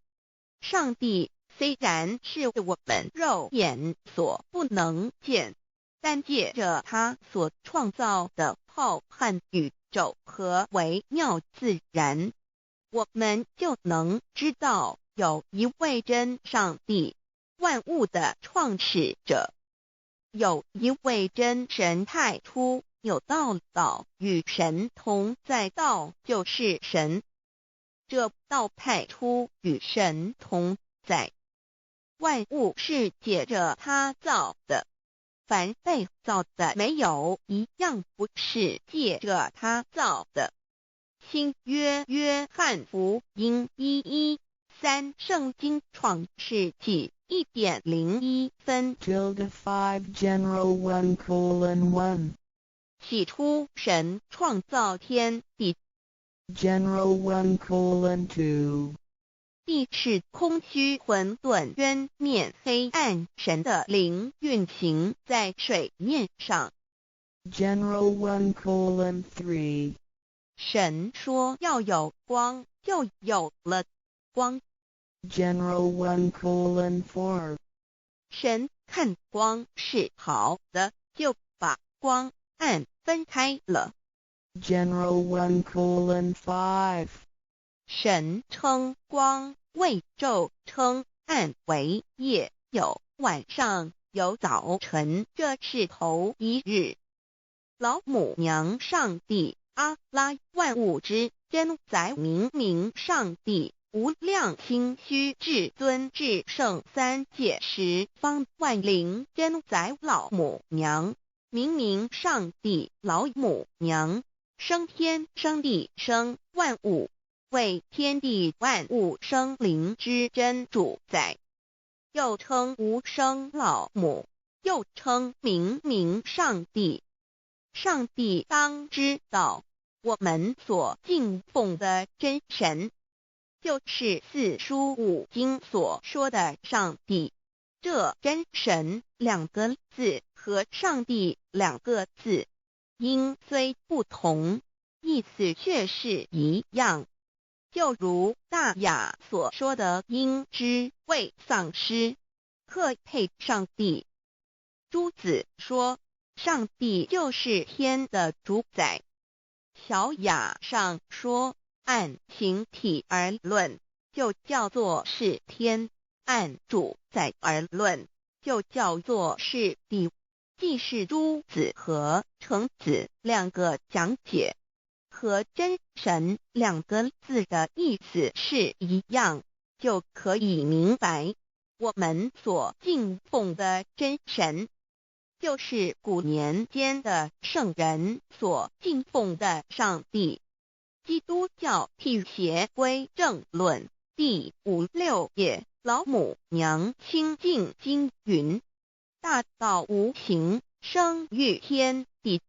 上帝虽然是我们肉眼所不能见，但借着他所创造的浩瀚宇宙和微妙自然，我们就能知道有一位真上帝，万物的创始者，有一位真神太初有道，道与神同在，道就是神，这道太初与神同在。万物是借着他造的，凡被造的没有一样不是借着他造的。新约约翰福音1:13，圣经创世纪1.01分 5 General 1:1 起初神创造天地， General 1:2 地是空虚混沌渊面黑暗，神的灵运行在水面上。 General 1:3 神说要有光，就有了光。 General 1:4神看光是好的，就把光暗分开了。General 1:5神称光为昼，称暗为夜，有晚上，有早晨，这是头一日。老母娘上帝阿拉万物之真宰明明上帝无量心虚至尊至圣三界十方万灵真宰老母娘明明上帝老母娘生天生地生万物，为天地万物生灵之真主宰，又称无生老母，又称明明上帝。上帝当知道，我们所敬奉的真神，就是四书五经所说的上帝。这真神两个字和上帝两个字，音虽不同，意思却是一样。就如大雅所说的音之谓丧失，克配上帝。朱子说，上帝就是天的主宰。小雅上说，按形体而论，就叫做是天；按主宰而论，就叫做是地。既是朱子和程子两个讲解，和真神两个字的意思是一样，就可以明白，我们所敬奉的真神，就是古年间的圣人所敬奉的上帝。基督教辟邪归正论第56页，老母娘清净经云：大道无形，生育天地。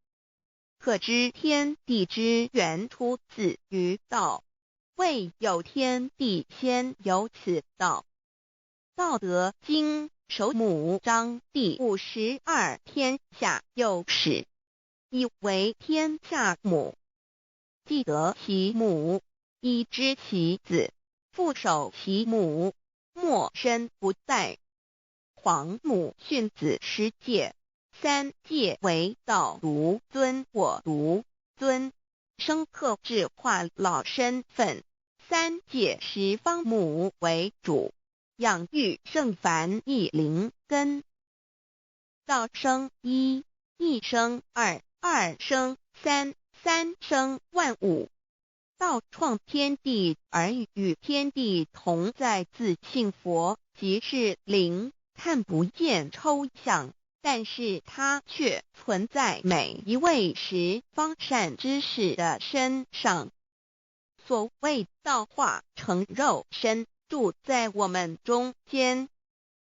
可知天地之源出自于道，未有天地先有此道。道德经首母章第52，天下有始，以为天下母。既得其母，以知其子，父守其母，莫身不殆。皇母训子十戒，三戒为道如尊我如尊，生克制化老身份。三戒十方母为主，养育圣凡一灵根。道生一，一生二，二生三，三生万物。道创天地而与天地同在，自性佛，即是灵，看不见抽象，但是它却存在每一位十方善知识的身上。所谓道化成肉身，住在我们中间。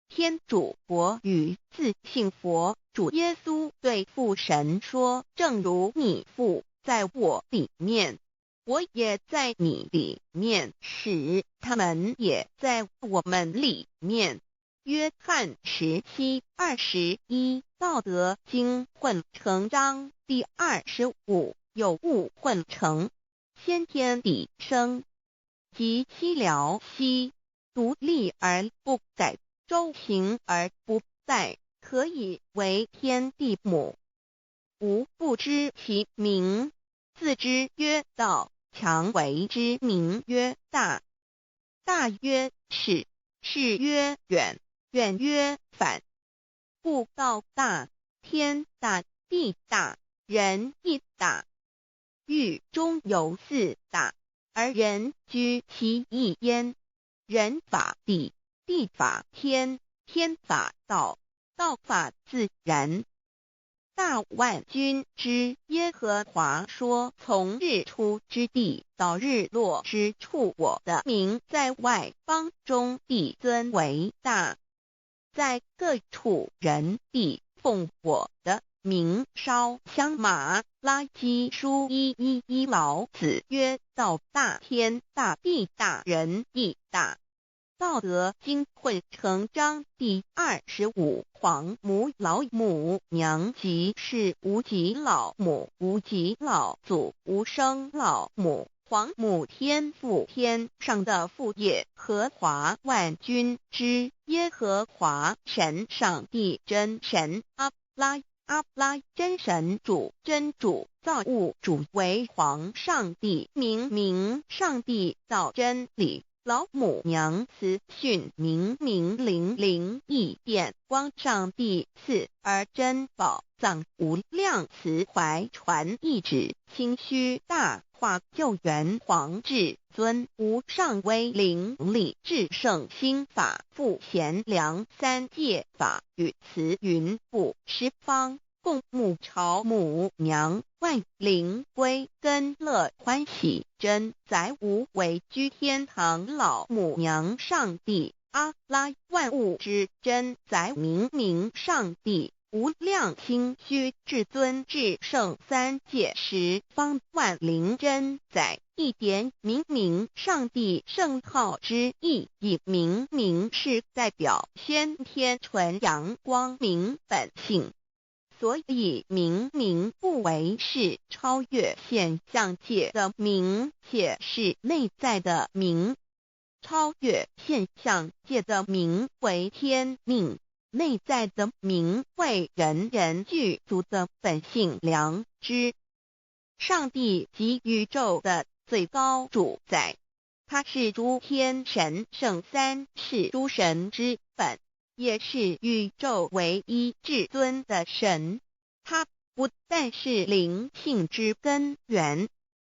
天主国与自性佛主耶稣对父神说，正如你父在我里面，我也在你里面，使他们也在我们里面。约翰17:21，道德经混成章第25，有物混成，先天地生，即七辽息，独立而不改，周行而不殆，可以为天地母。吾不知其名，自之曰道，强为之名曰大。大曰始，始曰远，远曰反。故道大，天大，地大，人亦大。域中有四大，而人居其一焉。人法地，地法天，天法道，道法自然。大万军之耶和华说，从日出之地到日落之处，我的名在外邦中必尊为大。在各处人必奉我的名烧香马拉基书1:11，老子曰：道大，天大，地大，人亦大。道德经混成章第25，皇母老母娘即是无极老母，无极老祖，无生老母。皇母天父，天上的父耶和华万军之耶和华神上帝真神阿拉真神主真主造物主为皇上帝明上帝造真理老母娘慈训明灵异变光上帝赐而真宝藏无量慈怀传意旨清虚大化救援皇至尊无上威灵力至圣心法复贤良三界法与慈云布十方共沐朝母娘万灵归根乐欢喜真载无为居天堂老母娘上帝阿拉万物之真载明上帝无量清虚至尊至圣三界十方万灵真载一点明上帝圣号之意以明是代表先天纯阳光明本性所以明不为是超越现象界的明且是内在的明超越现象界的明为天命内在的明为人具足的本性良知上帝及宇宙的最高主宰他是诸天神圣三世诸神之本也是宇宙唯一至尊的神他不但是灵性之根源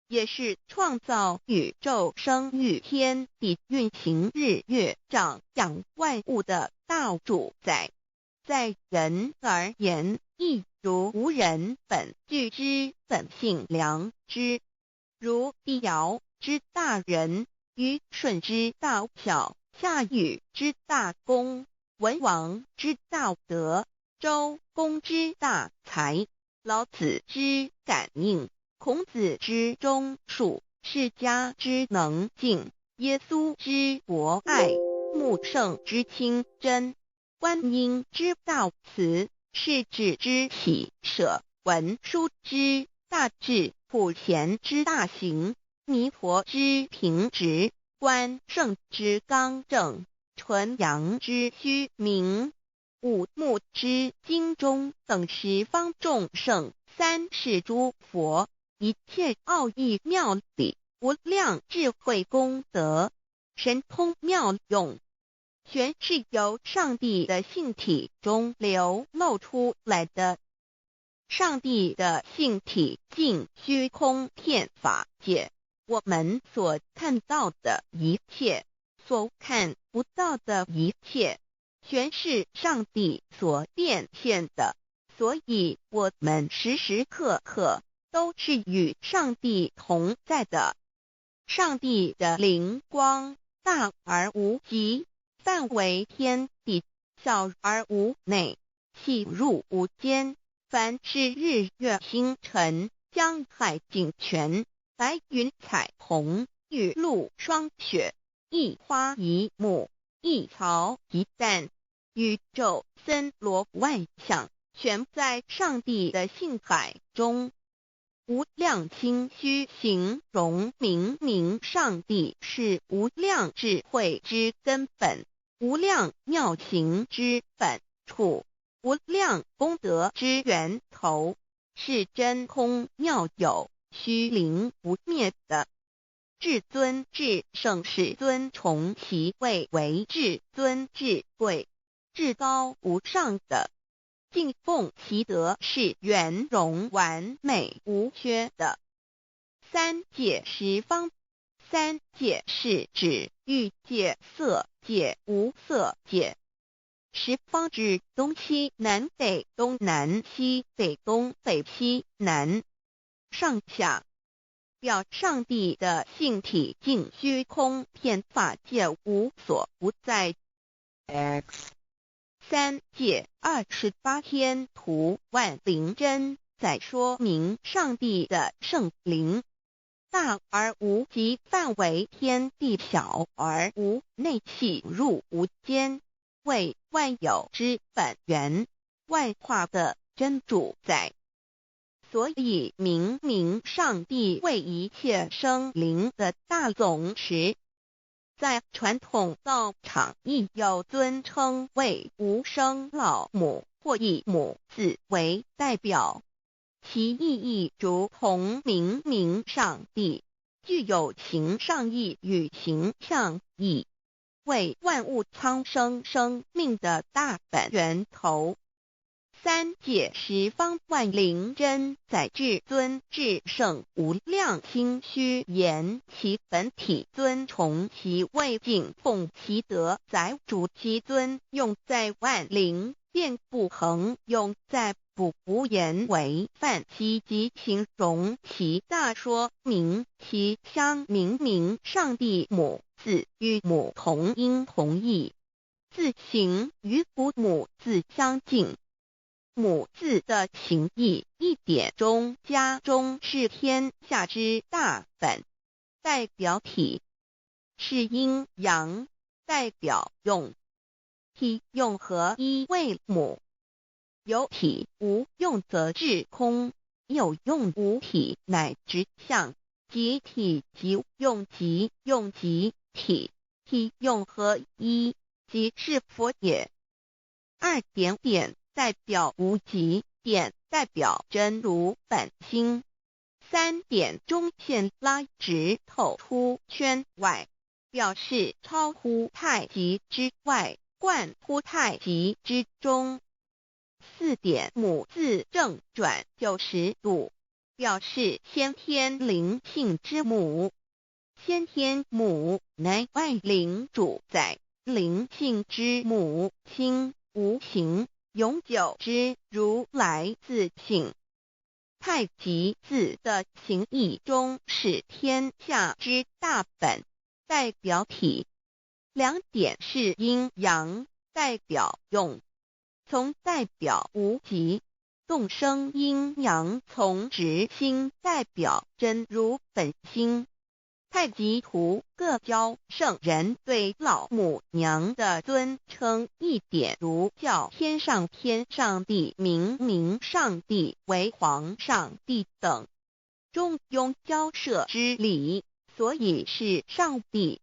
也是创造宇宙生育天地运行日月长养万物的大主宰在人而言亦如无人本具之本性良知如地尧之大仁虞舜之大巧夏禹之大功文王之道德周公之大才老子之感应孔子之忠恕释迦之能静耶稣之博爱穆圣之清真观音之道慈世子之喜舍文殊之大智普贤之大行弥陀之平直观圣之刚正纯阳之虚明五目之精中等十方众圣三世诸佛一切奥义妙理无量智慧功德神通妙用全是由上帝的性体中流露出来的上帝的性体尽虚空遍法界我们所看到的一切所看不到的一切全是上帝所变现的所以我们时时刻刻都是与上帝同在的上帝的灵光大而无极范围天地小而无内细入无间凡是日月星辰江海井泉白云彩虹雨露霜雪一花一木一草一蛋宇宙森罗万象全在上帝的性海中无量清虚形容明上帝是无量智慧之根本无量妙行之本处无量功德之源头是真空妙有虚灵不灭的至尊至圣世尊崇其位为至尊至贵至高无上的敬奉其德是圆融完美无缺的三界十方三界是指欲界色界无色界十方指东西南北东南西北东北西南上下表上帝的性体尽虚空遍法界无所不在 X 三界28天图万灵真在说明上帝的圣灵大而无极范围天地小而无内细入无间为万有之本源万化的真主宰所以明明上帝为一切生灵的大总持，在传统道场亦有尊称为无生老母或以母字为代表，其意义如同明明上帝，具有形上义与形象义，为万物苍生生命的大本源头。三界十方万灵真在至尊至圣无量心虚言其本体尊崇其位敬奉其德载主其尊用在万灵遍不恒用在不无言为范其及形容其大说明其相明明上帝母字与母同音同义，字形与父母字相近。母字的情义一点中家中是天下之大本，代表体是阴阳，代表用体用合一为母，有体无用则至空，有用无体乃直相，即体即用即用即体，体用合一即是佛也。二点点代表无极，点代表真如本心，三点中线拉直透出圈外，表示超乎太极之外，贯乎太极之中。四点母字正转90度，表示先天灵性之母，先天母乃外灵主宰，灵性之母心无形永久之如来自性。太极字的形义中是天下之大本，代表体，两点是阴阳，代表用，从代表无极，动生阴阳从直心代表真如本心。太极图各教圣人对老母娘的尊称一点如叫天上天上帝明明上帝为皇上帝等，中庸交涉之理，所以是上帝。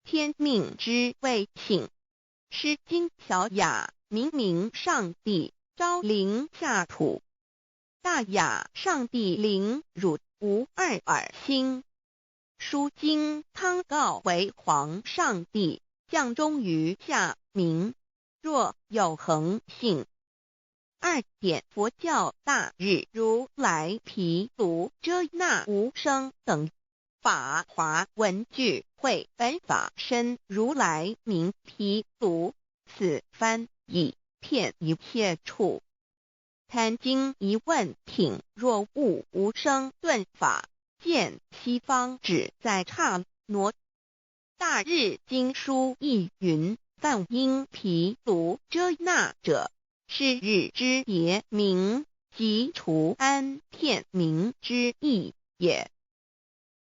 天命之谓请，诗经小雅明明上帝昭灵下土，大雅上帝灵汝无二耳心。书经汤告为皇上帝，降中于下民，若有恒性。二点佛教大日如来毗卢遮那无生等法华文具会本法身如来名毗卢，此翻译片一切处。坛经一问品若悟无生顿法，见西方只在刹那。大日经书亦云，梵音毗卢遮那者，是日之别名，即除安片名之意也。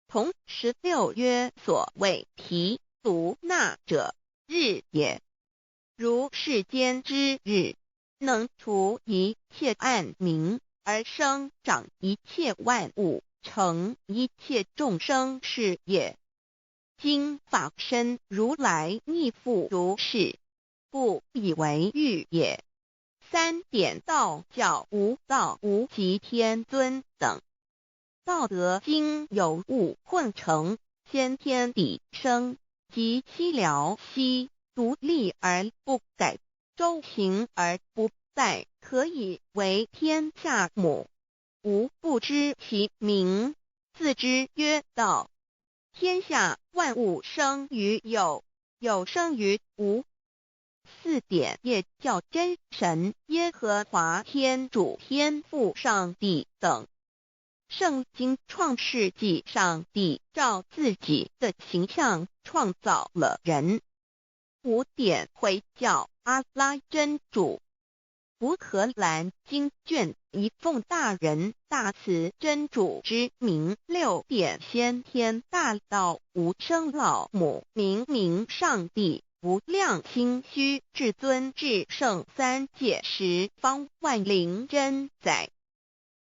同16曰所谓毗卢那者，日也。如世间之日，能除一切暗明，而生长一切万物，成一切众生是也。今法身如来逆复如是，故以为欲也。三点道教无道无极天尊等，道德经有物混成，先天地生，即悉了悉，独立而不改，周行而不殆，可以为天下母。吾不知其名，自之曰道。天下万物生于有，有生于无。四点也叫真神耶和华天主天父上帝等。圣经创世纪上帝照自己的形象创造了人。五点会叫阿拉真主。乌克兰经卷一奉大人大慈真主之名，六点先天大道无生老母明明上帝无量心虚至尊至圣三界十方万灵真在。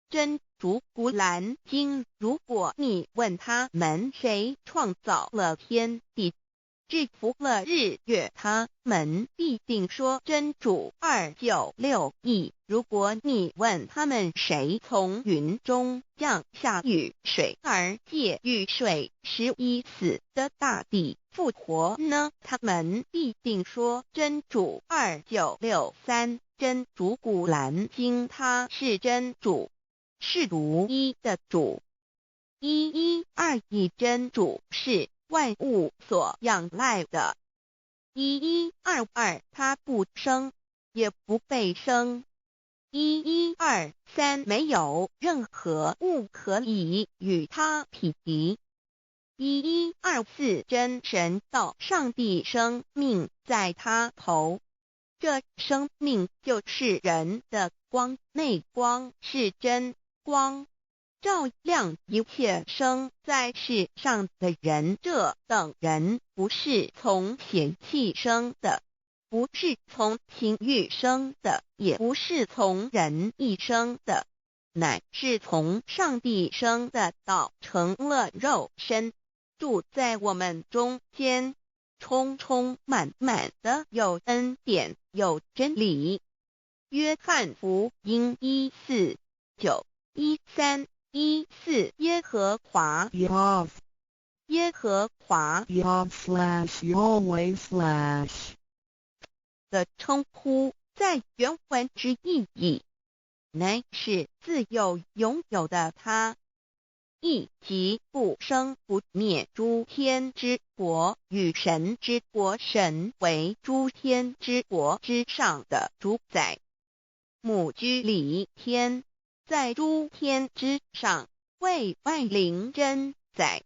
真竹古兰经，如果你问他们谁创造了天地，制服了日月，他们必定说真主296亿。如果你问他们谁从云中降下雨水而借雨水使已死的大地复活呢，他们必定说真主2963。真主古兰经，他是真主，是独一的主，112真主是万物所仰赖的，1122他不生也不被生，1123没有任何物可以与他匹敌，1124真神道上帝生命在他头，这生命就是人的光，内光是真光，照亮一切生在世上的人。这等人不是从血气生的，不是从情欲生的，也不是从人意生的，乃是从上帝生的道成了肉身，住在我们中间，充充满满的有恩典有真理。约翰福音1491314耶和华 Yav 耶和华 Yav/Yahweh/ 的称呼，在原文之意义，乃是自有拥有的他，亦即不生不灭诸天之国与神之国，神为诸天之国之上的主宰，母居里天，在诸天之上，为万灵真宰。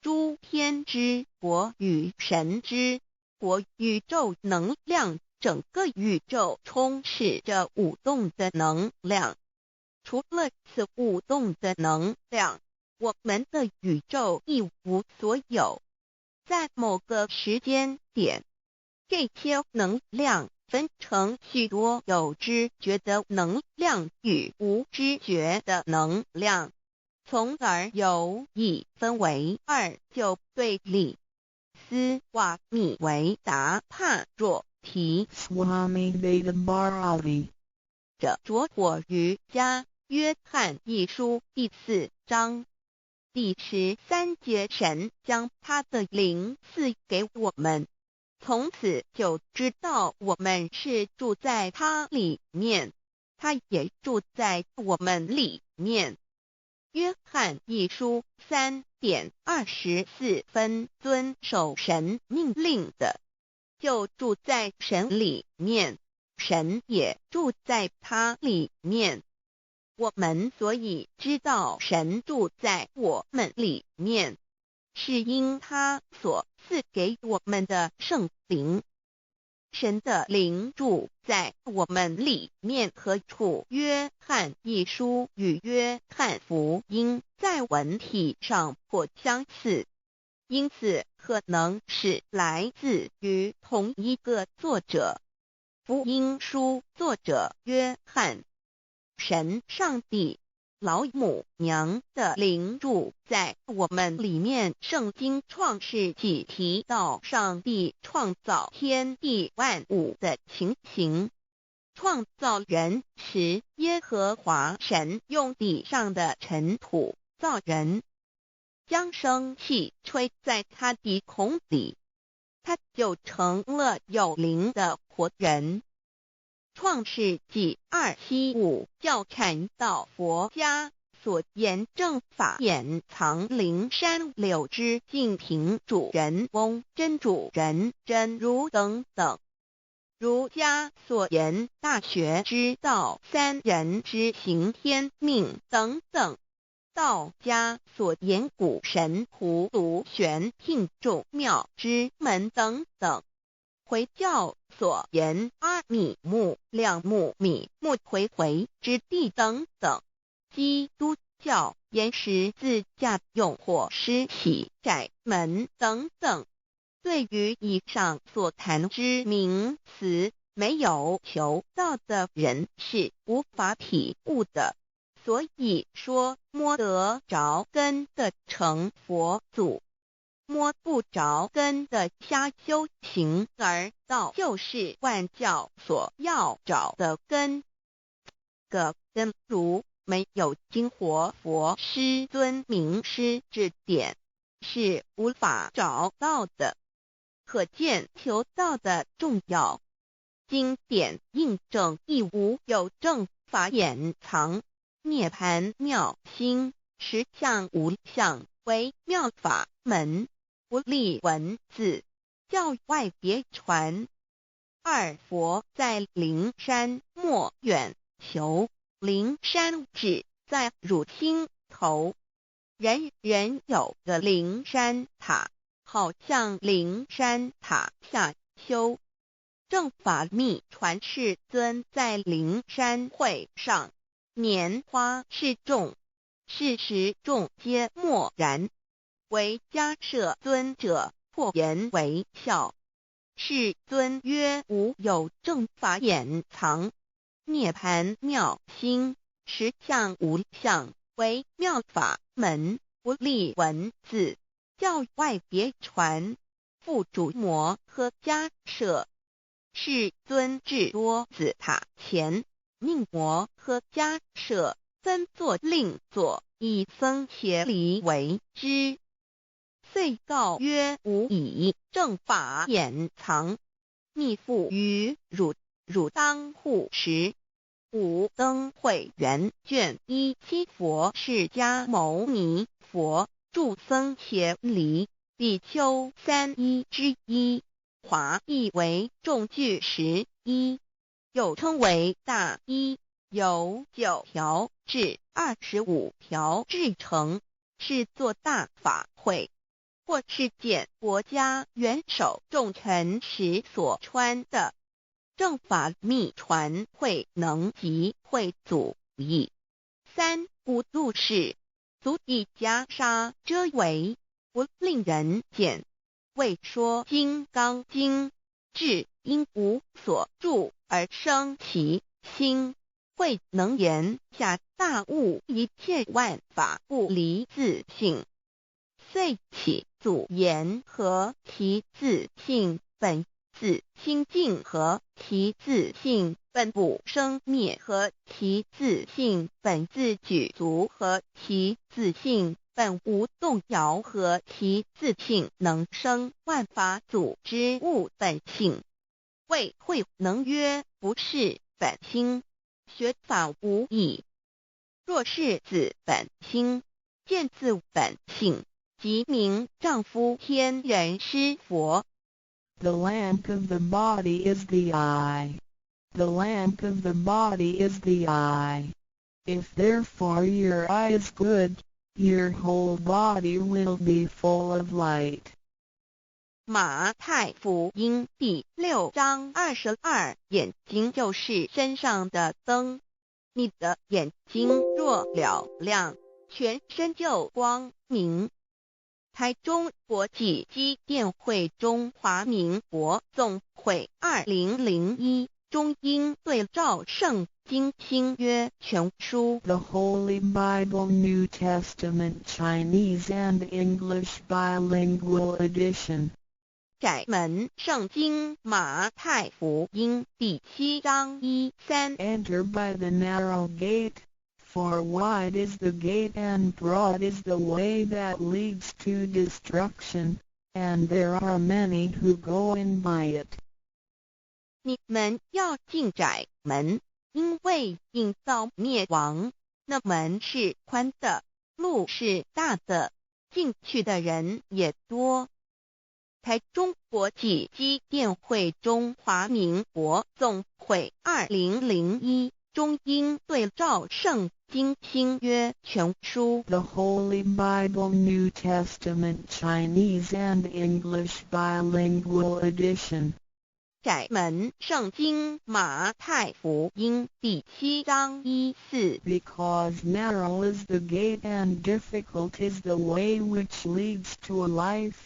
诸天之国与神之国，宇宙能量，整个宇宙充斥着舞动的能量。除了此舞动的能量，我们的宇宙一无所有。在某个时间点，这些能量分成许多有知觉的能量与无知觉的能量，从而有意分为二，就对立。斯瓦米维达帕若提 Swami Vedabharati 者着火于家约翰一书第4章第13节，神将他的灵赐给我们，从此就知道我们是住在他里面，他也住在我们里面。约翰一书3:24遵守神命令的，就住在神里面，神也住在他里面。我们所以知道神住在我们里面，是因他所赐给我们的圣灵。神的灵住在我们里面何处？约翰一书与约翰福音在文体上颇相似，因此可能是来自于同一个作者。福音书作者约翰，神上帝老母娘的灵住在我们里面。圣经创世纪提到上帝创造天地万物的情形，创造人时，耶和华神用地上的尘土造人，将生气吹在他鼻孔里，他就成了有灵的活人。创世纪275教阐到佛家所言正法掩藏灵山柳之净瓶主人翁真主人真如等等，儒家所言大学之道三人之行天命等等，道家所言古神葫芦玄牝众妙之门等等，回教所言阿米木亮木米木回回之地等等，基督教言十字架用火施洗窄门等等。对于以上所谈之名词，没有求道的人是无法体悟的。所以说摸得着根的成佛祖，摸不着根的瞎修行而道就是万教所要找的根。个根如没有经活佛师尊名师指点，是无法找到的。可见求道的重要。经典印证亦无有正法掩藏，涅盘妙心，实相无相，为妙法门，不立文字，教外别传。二佛在灵山莫远求，灵山只在汝心头。人人有个灵山塔，好像灵山塔下修。正法密传世尊在灵山会上，拈花示众，是时众皆默然，唯迦摄尊者破颜为笑。世尊曰：无有正法掩藏，涅盘妙心，实相无相，为妙法门，不立文字，教外别传。复主摩诃迦摄。世尊至多子塔前，命摩诃迦摄分作另作，以僧伽梨为之。遂告曰：吾以正法掩藏，密付于汝，汝当护持。五灯会元卷17佛释迦牟尼佛著僧伽梨比丘31之一，华译为众句11，又称为大一，由9条至25条制成，是作大法会，或是见国家元首重臣时所穿的。正法密传会能集会祖义。三无度世，足以袈裟遮为，不令人见。为说金刚经，至因无所住而生其心，慧能言下大悟一切万法不离自性。遂起祖言和其自性本自清净和其自性本不生灭和其自性本自具足和其自性本无动摇和其自性能生万法祖之物本性。谓慧能曰：不是本心，学法无益。若是自本心，见自本性，即名丈夫天人师佛。The lamp of the body is the eye. The lamp of the body is the eye. If therefore your eye is good, your whole body will be full of light. 马太福音第6章22，眼睛就是身上的灯。你的眼睛若了亮，全身就光明。台中国际机电会中华民国总会2001中英对照圣经新约全书 The Holy Bible New Testament Chinese and English Bilingual Edition. 窄门圣经马太福音第7章1-3 Enter by the narrow gate, for wide is the gate and broad is the way that leads to destruction, and there are many who go in by it. 你们要进窄门，因为引到灭亡，那门是宽的，路是大的，进去的人也多。台中国际机电会中华民国总会2001中英对照圣经新约全书 The Holy Bible New Testament Chinese and English Bilingual Edition. 窄门圣经马太福音第7章1-4 Because narrow is the gate and difficult is the way which leads to life,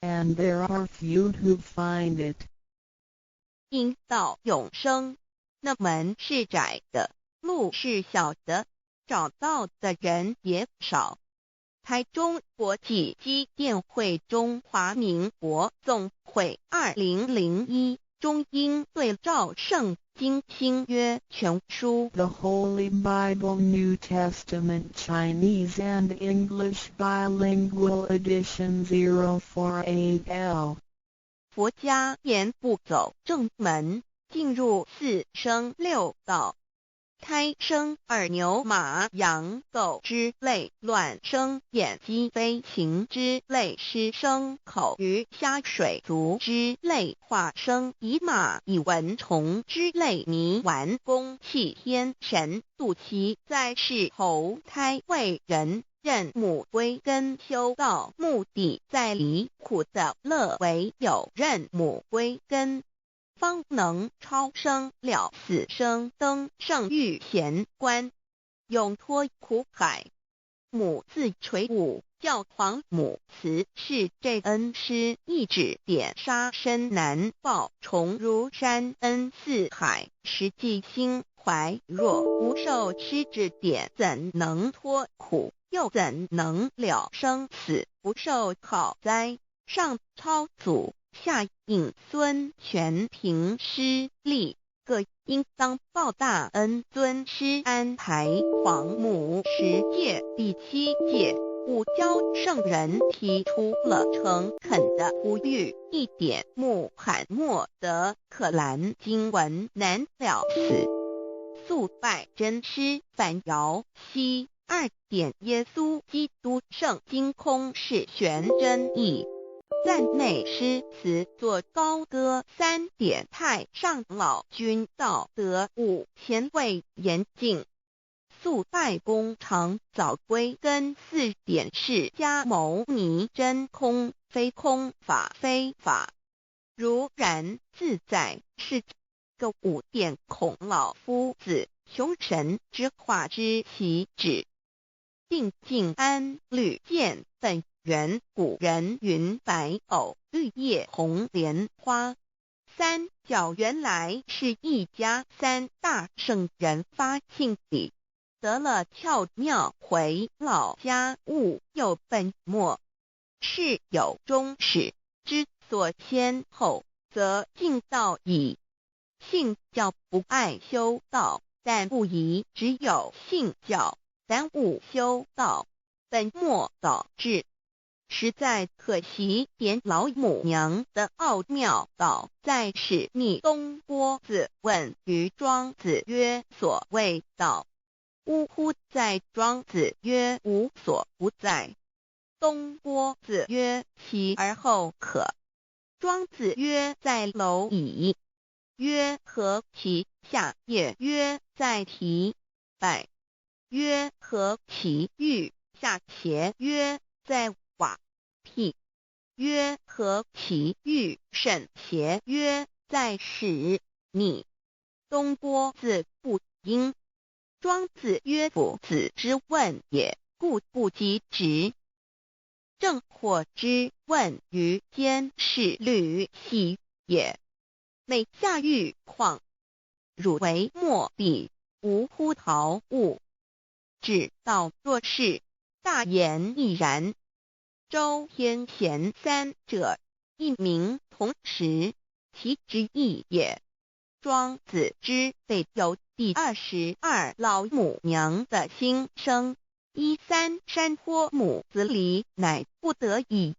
and there are few who find it. 因到永生，那门是窄的，路是小的，找到的人也少。台中国际机电会中华民国总会2001中英对照圣经新约全书 The Holy Bible New Testament Chinese and English Bilingual Edition 048L 佛家言不走正门，进入四生六道。胎生耳牛马羊狗之类，卵生眼鸡飞禽之类，湿生口鱼虾水族之类，化生以马以蚊虫之类，泥丸公气天神度其在世投胎为人，任母归根修道，目的在离苦的乐，唯有任母归根，方能超生了死生，登圣域贤官，永脱苦海。母字垂武，教皇母慈是这恩师一指点，杀身难报，重如山恩似海，实际心怀若无受师指点，怎能脱苦，又怎能了生死，不受好灾。上超祖，下引孙权凭师力，各应当报大恩。尊师安排皇母10戒，第7戒勿教圣人，提出了诚恳的呼吁，一点穆罕默德可兰经文难了死，素拜真师反摇西。2点耶稣基督圣经空是玄真义，赞美诗词作高歌。3点太上老君道德5前卫严谨，素拜公常早归根。4点释迦牟尼真空非空，法非法，如然自在是个。5点孔老夫子雄神之化之其旨，定静安律见本源。古人云白藕绿叶红莲花。3角原来是一家3大圣人发庆礼，得了窍妙，回老家务有本末，事有终始，之所先后，则敬道矣。信教不爱修道，但不宜只有信教，耽误修道，本末倒置，实在可惜。点老母娘的奥妙道在使逆东郭子问于庄子曰：所谓道，呜呼！在庄子曰：无所不在。东郭子曰：其而后可。庄子曰：在蝼蚁。曰：何其下也？曰：在蹄。百。曰：何其欲下且？曰：在瓦辟。曰：何其欲甚且？曰：在使逆。东郭子不应。庄子曰：夫子之问也，故不及直。正或之问于监视律系也。每下欲况，汝为莫必，无乎陶物。指道若是，大言亦然。周天贤3者，一名同时，其之义也。庄子之备有第22老母娘的心声，3山坡母子礼，乃不得已。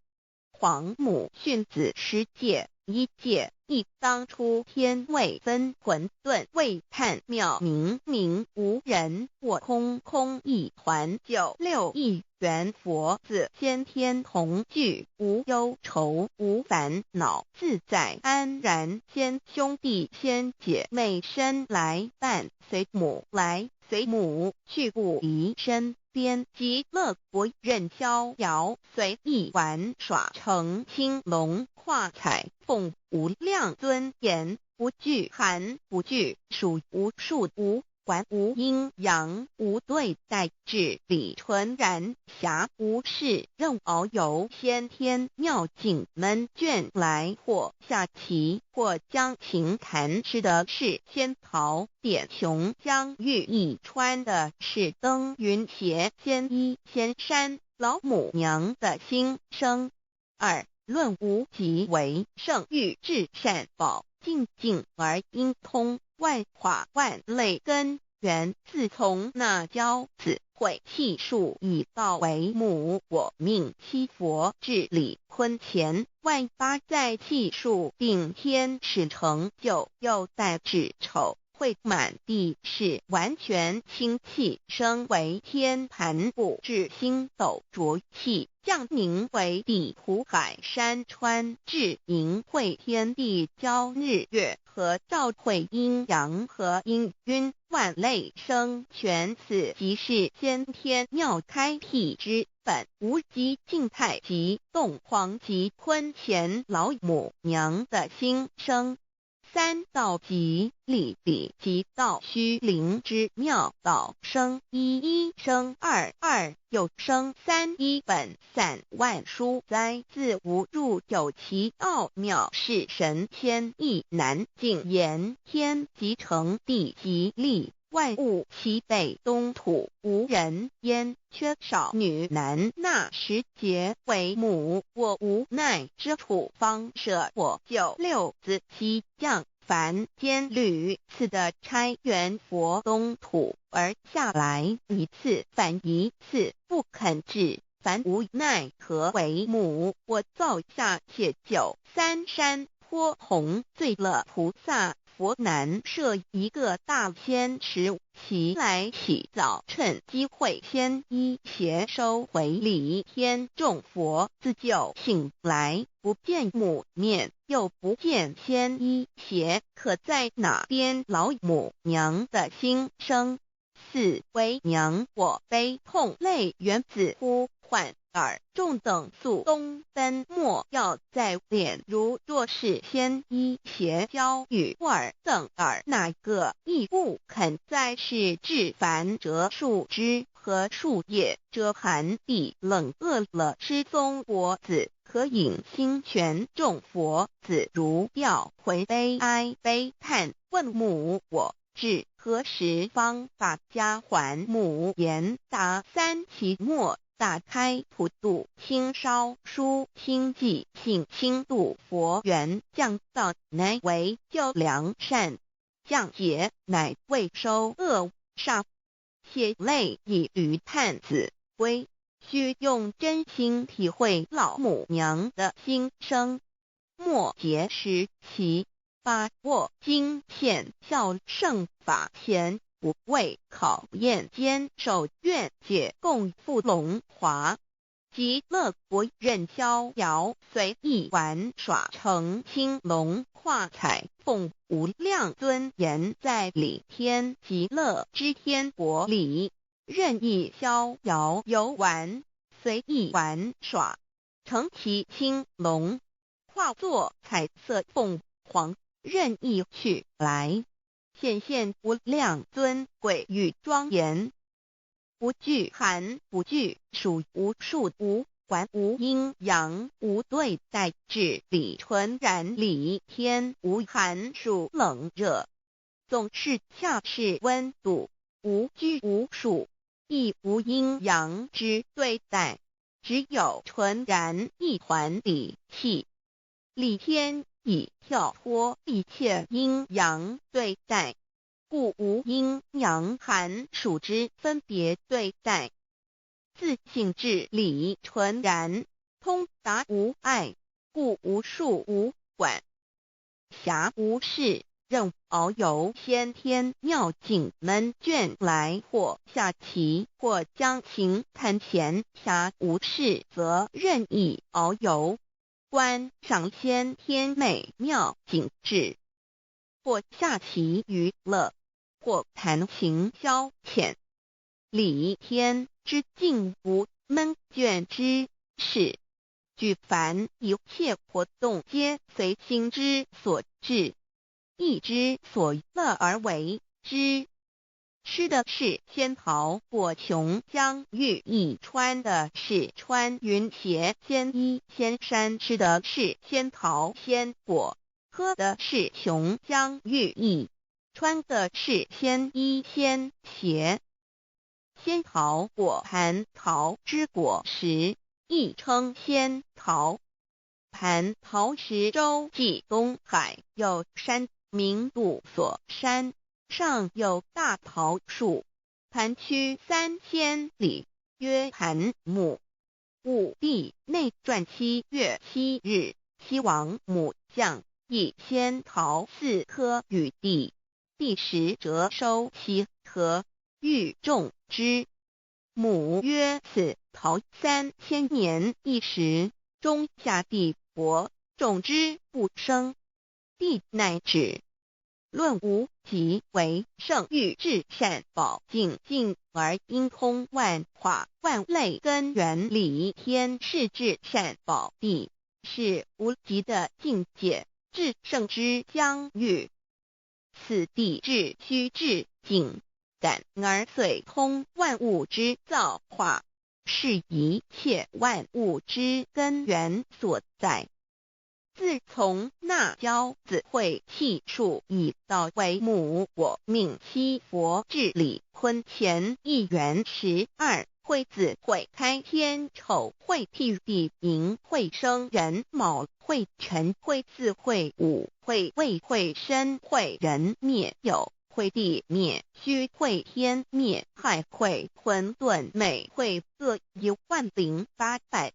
皇母训子10戒，1戒亦当初天未分，混沌未探妙明，明无人，我空空一团。96亿元佛子，先天同聚，无忧愁，无烦恼，自在安然。先兄弟先姐妹身来伴，随母来随母去，不离身边。极乐国任逍遥，随意玩耍，成青龙画彩凤，无量尊严，不惧寒不惧暑，无数无观无阴阳，无对待，至理纯然，暇无事，任遨游，先天妙境门卷来，或下棋，或将琴弹，吃的是仙桃，点琼将玉一穿的是登云鞋，仙衣仙衫，老母娘的心声。二论无极为圣域至善宝，静静而应通，万法万类根源，自从那教子会气数以道为母，我命七佛治理坤乾，万八在气数定天使成就，又待至丑。会满地是完全清气，升为天盘部，至星斗浊气，降凝为地湖海山川，至凝会天地交日月和照会阴阳和阴晕，万类生全，此即是先天妙开辟之本，无极静态及动黄及坤乾老母娘的心声。三道即理理即道虚灵之妙道生一一生二二又生三一本散万殊哉，自无入有其奥妙，是神天意难尽言，天即成地即立，万物其北东土，无人焉，缺少女男，那时节为母，我无奈之处，方舍我九六子七将凡间屡次的差援佛东土，而下来一次反一次，不肯治，凡无奈何为母，我造下且九三山颇弘罪了菩萨，佛南设一个大仙池，其来洗澡，趁机会先一邪收回礼天众佛，自救醒来，不见母面，又不见先一邪，可在哪边老母娘的心声？四为娘我悲痛泪源自呼唤耳众等速东奔，莫要再敛，如若是先一邪教与尔等耳，哪个亦不肯再是至凡折树枝和树叶，遮寒地冷饿了失踪佛子，可引心泉众佛子如调回悲哀悲叹，问母我至何时方把家还母？言答三期末，打开普度清烧书清寂性清度佛缘，降道乃为救良善，降劫乃为收恶煞，血泪以于叹子归，须用真心体会老母娘的心声。末节时期，把握经现效圣法前，不为考验坚守愿解共赴龙华，极乐国任逍遥，随意玩耍成青龙，画彩凤无量尊严，在理天极乐之天国里，任意逍遥游玩，随意玩耍成其青龙，化作彩色凤凰，任意去来，显现无量尊贵与庄严，不惧寒不惧暑，无数无管无阴阳，无对待，至理纯然理天，无寒暑冷热，总是恰是温度，无拘无束，亦无阴阳之对待，只有纯然一团理气。理天以跳脱一切阴阳对待，故无阴阳寒暑之分别对待，自性至理纯然，通达无碍，故无束无管，暇无事，任遨游先天妙境门卷来，或下棋，或将琴弹弦，暇无事则任意遨游，观赏先天美妙景致，或下棋娱乐，或弹琴消遣。理天之境无闷倦之事，举凡一切活动皆随心之所至，意之所乐而为之。吃的是仙桃果琼浆玉液，穿的是穿云鞋仙衣仙衫，吃的是仙桃仙果，喝的是琼浆玉液，穿的是仙衣仙鞋。仙桃果蟠桃之果实，亦称仙桃。蟠桃实洲际东海有山，名杜所山，上有大桃树。蟠区3000里，曰蟠母。武帝内传7月7日，西王母将以仙桃4颗与帝，帝时折收其核，欲种之。母曰：此桃3000年一时，中下地薄，种之不生。帝乃止。论无极为圣欲至善宝尽尽而应通万化万类根源理天是至善宝地，是无极的境界，至圣之疆域。此地至虚至静感而遂通万物之造化，是一切万物之根源所在。自从那骄子会气数以道为母，我命七佛治理坤乾一元12，会子会开天丑会辟地寅会生人卯会辰会巳会午会未会申会人灭酉会地灭戌会天灭亥会混沌每会各10800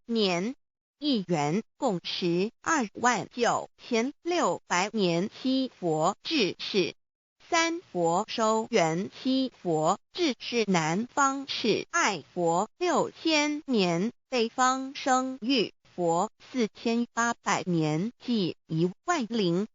年。一元共129600年。七佛治世，三佛收元，七佛治世南方是爱佛6000年，北方生玉佛4800年，即10800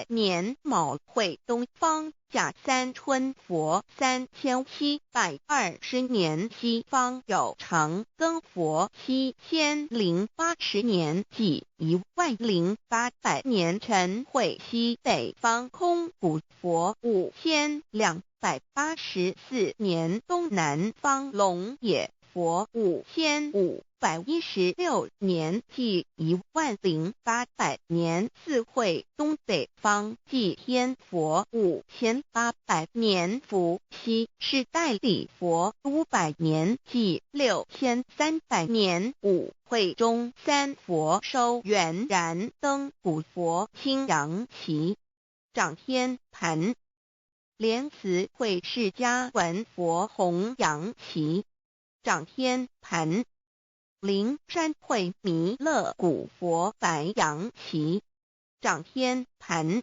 年。卯会东方甲三春佛3720年，西方有长庚佛7080年，即10800年。辰会西北方空谷佛5284年，东南方龙野佛5516年，即10800年。四会东北方祭天佛5800年，伏羲是代理佛500年，即6300年。五会中三佛收元然灯古佛青阳旗，掌天盘。莲慈会释迦文佛红阳旗，掌天盘。灵山会弥勒古佛白羊旗，掌天盘。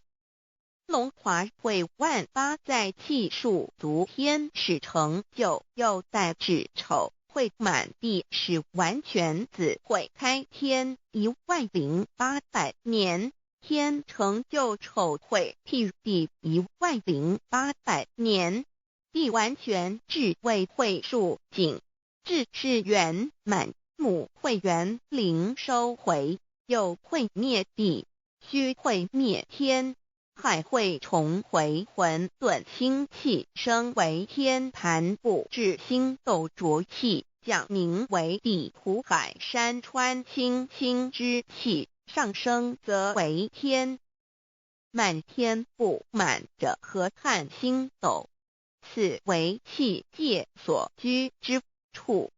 龙华会万八在气数足天使成就，又代指丑会满地是完全子会开天10800年，天成就丑会辟地10800年，地完全至为会数尽，至是圆满。母会元灵收回，又会灭地，戌会灭天，亥会重回混沌星气，生为天盘部，至星斗浊气，降名为地土海山川清清之气，上升则为天。满天不满者河汉星斗，此为气界所居之处。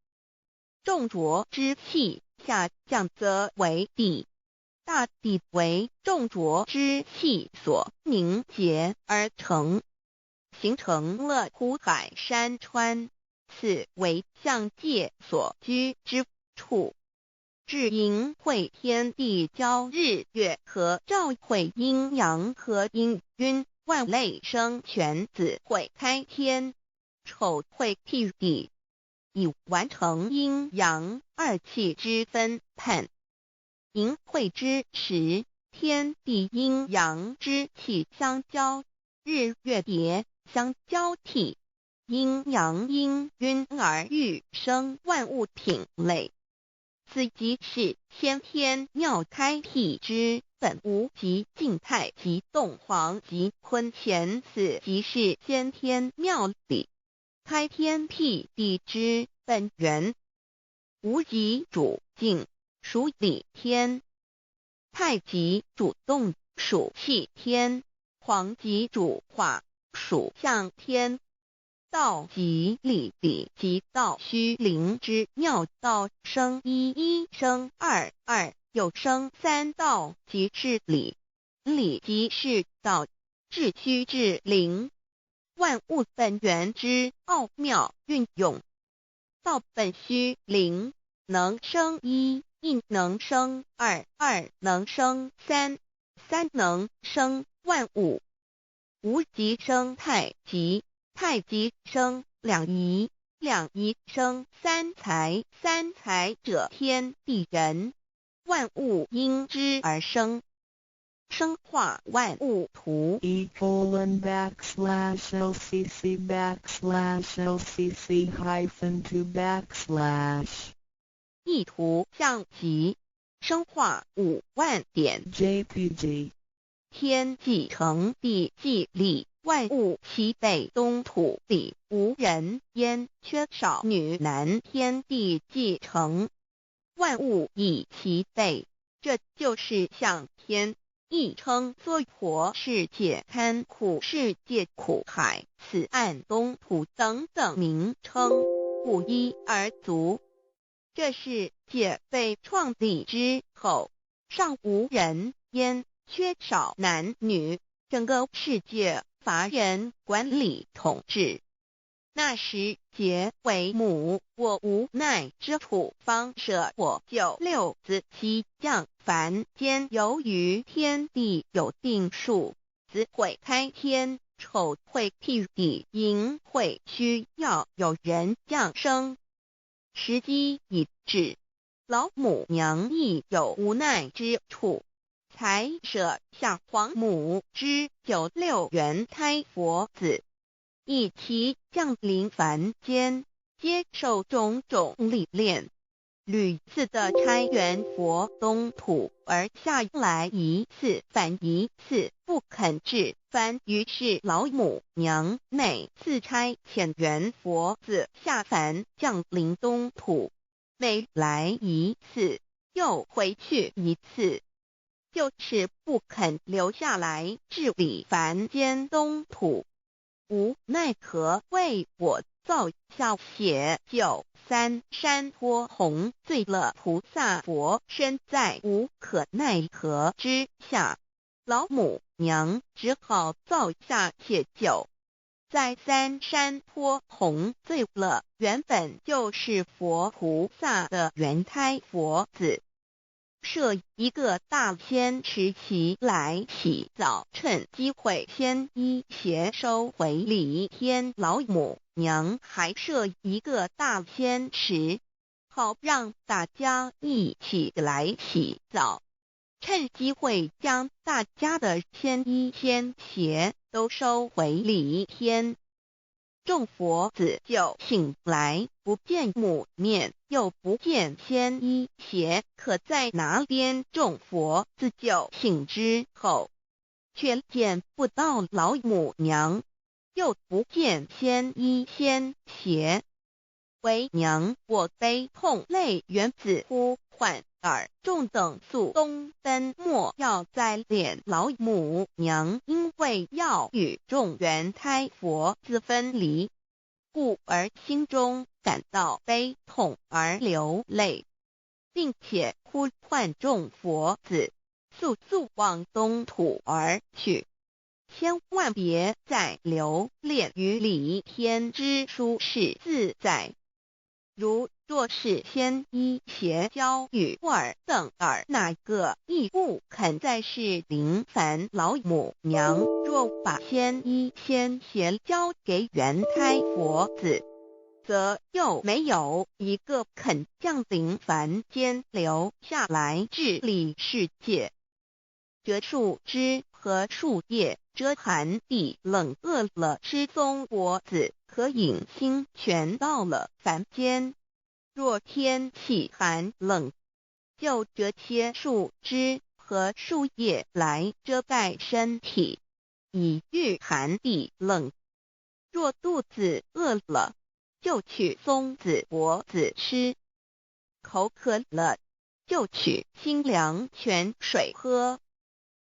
重浊之气下降则为地，大地为重浊之气所凝结而成，形成了土海山川，此为象界所居之处。至阴会天地交日月和照会阴阳和阴晕万类生全子会开天，丑会辟地，以完成阴阳二气之分判。寅会之时，天地阴阳之气相交，日月叠相交替，阴阳阴晕而育生万物品类。此即是先天妙开辟之本无极静态及动黄及坤乾，此即是先天妙理。开天辟地之本源，无极主静，属理天；太极主动，属气天；黄极主化，属象天。道即理，理即道虚灵之妙道，生一，一生二，二又生三，道即是理，理即是道，至虚至灵，万物本源之奥妙运用。道本虚灵，能生一，一能生二，二能生三，三能生万物。无极生太极，太极生两仪，两仪生三才，三才者天地人，万物因之而生，生化万物图。e://LCC/LCC-2 意图象极，生化5万点 JPG。天既成，地既立，万物其备，东土里无人焉，缺少女男，天地既成，万物以其备，这就是象天。亦称娑婆世界、堪苦世界、苦海、此岸、东土等等名称，不一而足。这世界被创立之后，尚无人焉，缺少男女，整个世界乏人管理统治。那时桀为母，我无奈之土方舍我救六子七将。凡间由于天地有定数，子会开天，丑会辟地，寅会需要有人降生。时机已至，老母娘亦有无奈之处，才舍下皇母之96元胎佛子，以其降临凡间，接受种种历练，屡次的差援佛东土，而下来一次反一次不肯治番，于是老母娘每次差遣援佛子下凡降临东土，每来一次又回去一次，就是不肯留下来治理凡间东土。无奈何为我造下血救三山脱红，罪了菩萨佛身在无可奈何之下，老母娘只好造下血救。在三山脱红罪了原本就是佛菩萨的原胎佛子，设一个大仙池其来洗澡，趁机会先一邪收回礼天。老母娘还设一个大仙池，好让大家一起来洗澡，趁机会将大家的仙衣仙鞋都收回礼天。众佛子就醒来，不见母面，又不见仙衣鞋可在哪边。众佛子就醒之后，却见不到老母娘，又不见仙衣仙鞋。为娘我悲痛泪源自呼唤而众等速东奔，莫要再敛老母娘，因为要与众原胎佛子分离，故而心中感到悲痛而流泪，并且呼唤众佛子速速往东土而去，千万别再留恋于礼天之舒适自在。若是仙衣鞋交与尔等儿，哪个亦不肯再是临凡老母娘？若把仙衣仙鞋交给原胎佛子，则又没有一个肯降临凡间留下来治理世界。折树枝和树叶遮寒地冷，饿了吃松果子，可饮清泉到了凡间。若天气寒冷，就折些树枝和树叶来遮盖身体，以御寒地冷。若肚子饿了，就取松子果子吃；口渴了，就取清凉泉水喝。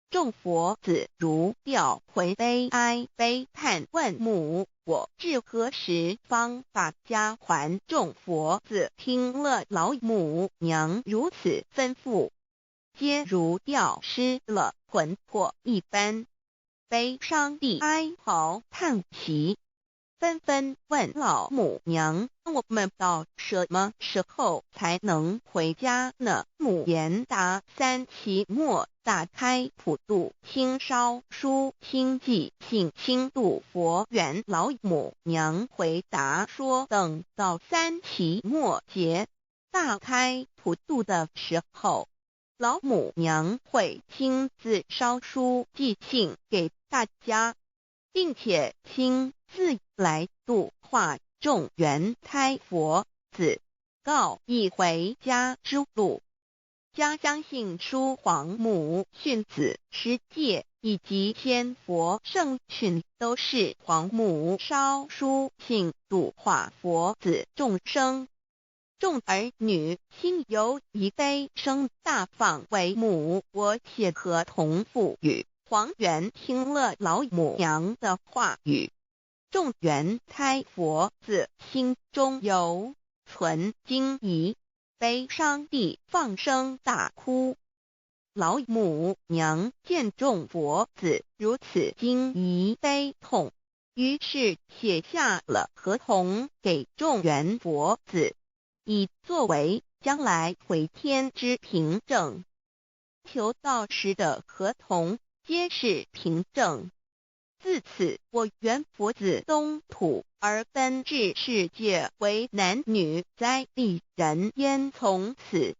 众佛子如吊回悲哀悲叹问母，我至何时方把家还？众佛子听了老母娘如此吩咐，皆如吊失了魂魄一般，悲伤地哀嚎叹息，纷纷问老母娘：我们到什么时候才能回家呢？母言答：3期末打开普度清烧书清寂性清度佛缘。老母娘回答说：等到3期末节大开普度的时候，老母娘会亲自烧书寄信给大家，并且亲自来度化众缘胎佛子，告一回家之路。家相信书皇母训子师戒以及仙佛圣训都是皇母烧书信度化佛子众生。众儿女心有一悲生大放为母，我且合同赋予。黄元听了老母娘的话语，众缘胎佛子心中有存惊疑，悲伤地放声大哭。老母娘见众佛子如此惊疑悲痛，于是写下了合同给众缘佛子，以作为将来回天之凭证。求道时的合同皆是凭证。自此，我缘佛子东土而奔至世界为男女在地人焉。从此，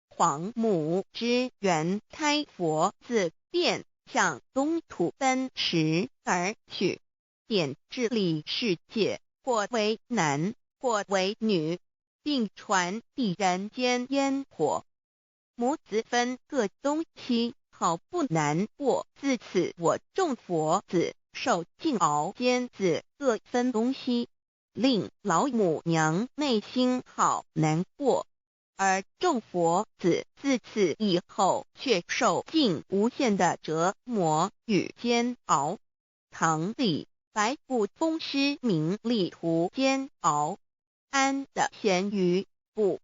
皇母之缘胎佛子便向东土奔驰而去，点治理世界，或为男，或为女，并传递人间烟火。母子分各东西，好不难过。自此，我众佛子受尽熬煎子各分东西，令老母娘内心好难过。而众佛子自此以后却受尽无限的折磨与煎熬。唐李白骨风师名利图煎熬，安的咸鱼不。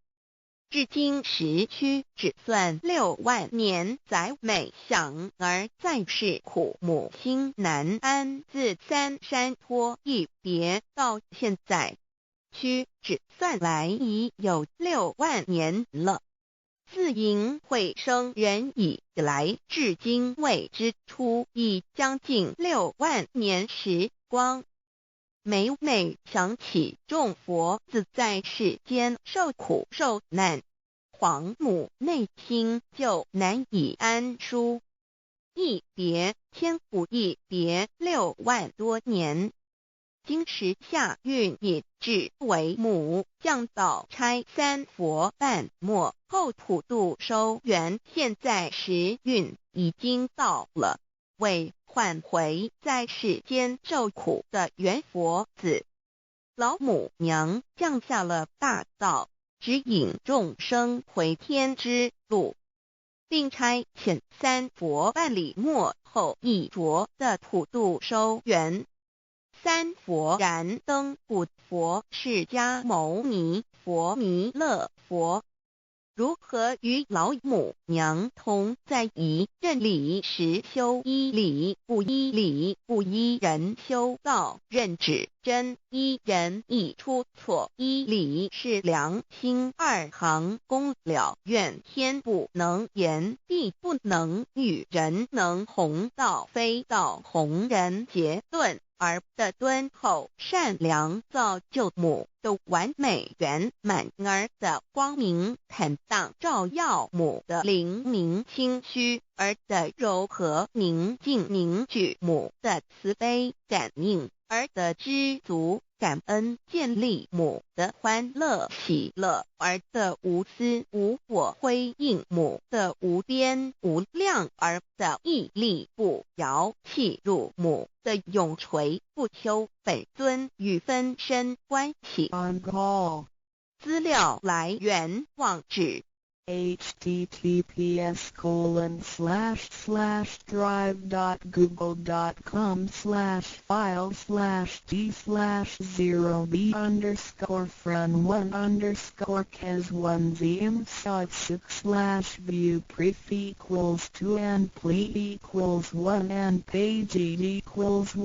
至今时区只算6万年，载每想而在世苦，母心难安。自三山托一别到现在，区只算来已有6万年了。自寅会生人以来，至今未知出，已将近6万年时光。每每想起众佛子在世间受苦受难，皇母内心就难以安舒。一别千古，一别6万多年。今时夏运也至为母，降道差3佛半末后普度收圆，现在时运已经到了，为唤回在世间受苦的缘佛子，老母娘降下了大道，指引众生回天之路，并差遣3佛办理末后一着的普度收圆。3佛燃灯古佛、释迦牟尼佛、弥勒佛，如何与老母娘同在一任理时修一理，不依理，不依人修道，任指真依人易出错，依理是良心2行功了，愿天不能言，地不能喻，人能弘道，非道弘人。结论而的敦厚善良，造就母的完美圆满，儿的光明坦荡，照耀母的灵明清虚，儿的柔和宁静凝聚，母的慈悲感应，儿的知足感恩建立，母的欢乐喜乐，儿的无私无我辉映，母的无边无量，儿的屹立不摇弃入，母的永垂不朽。本尊与分身关系。 On call. 资料来源网址 https://drive.google.com/files/d/0b__k1 and pli equals 1 and page equals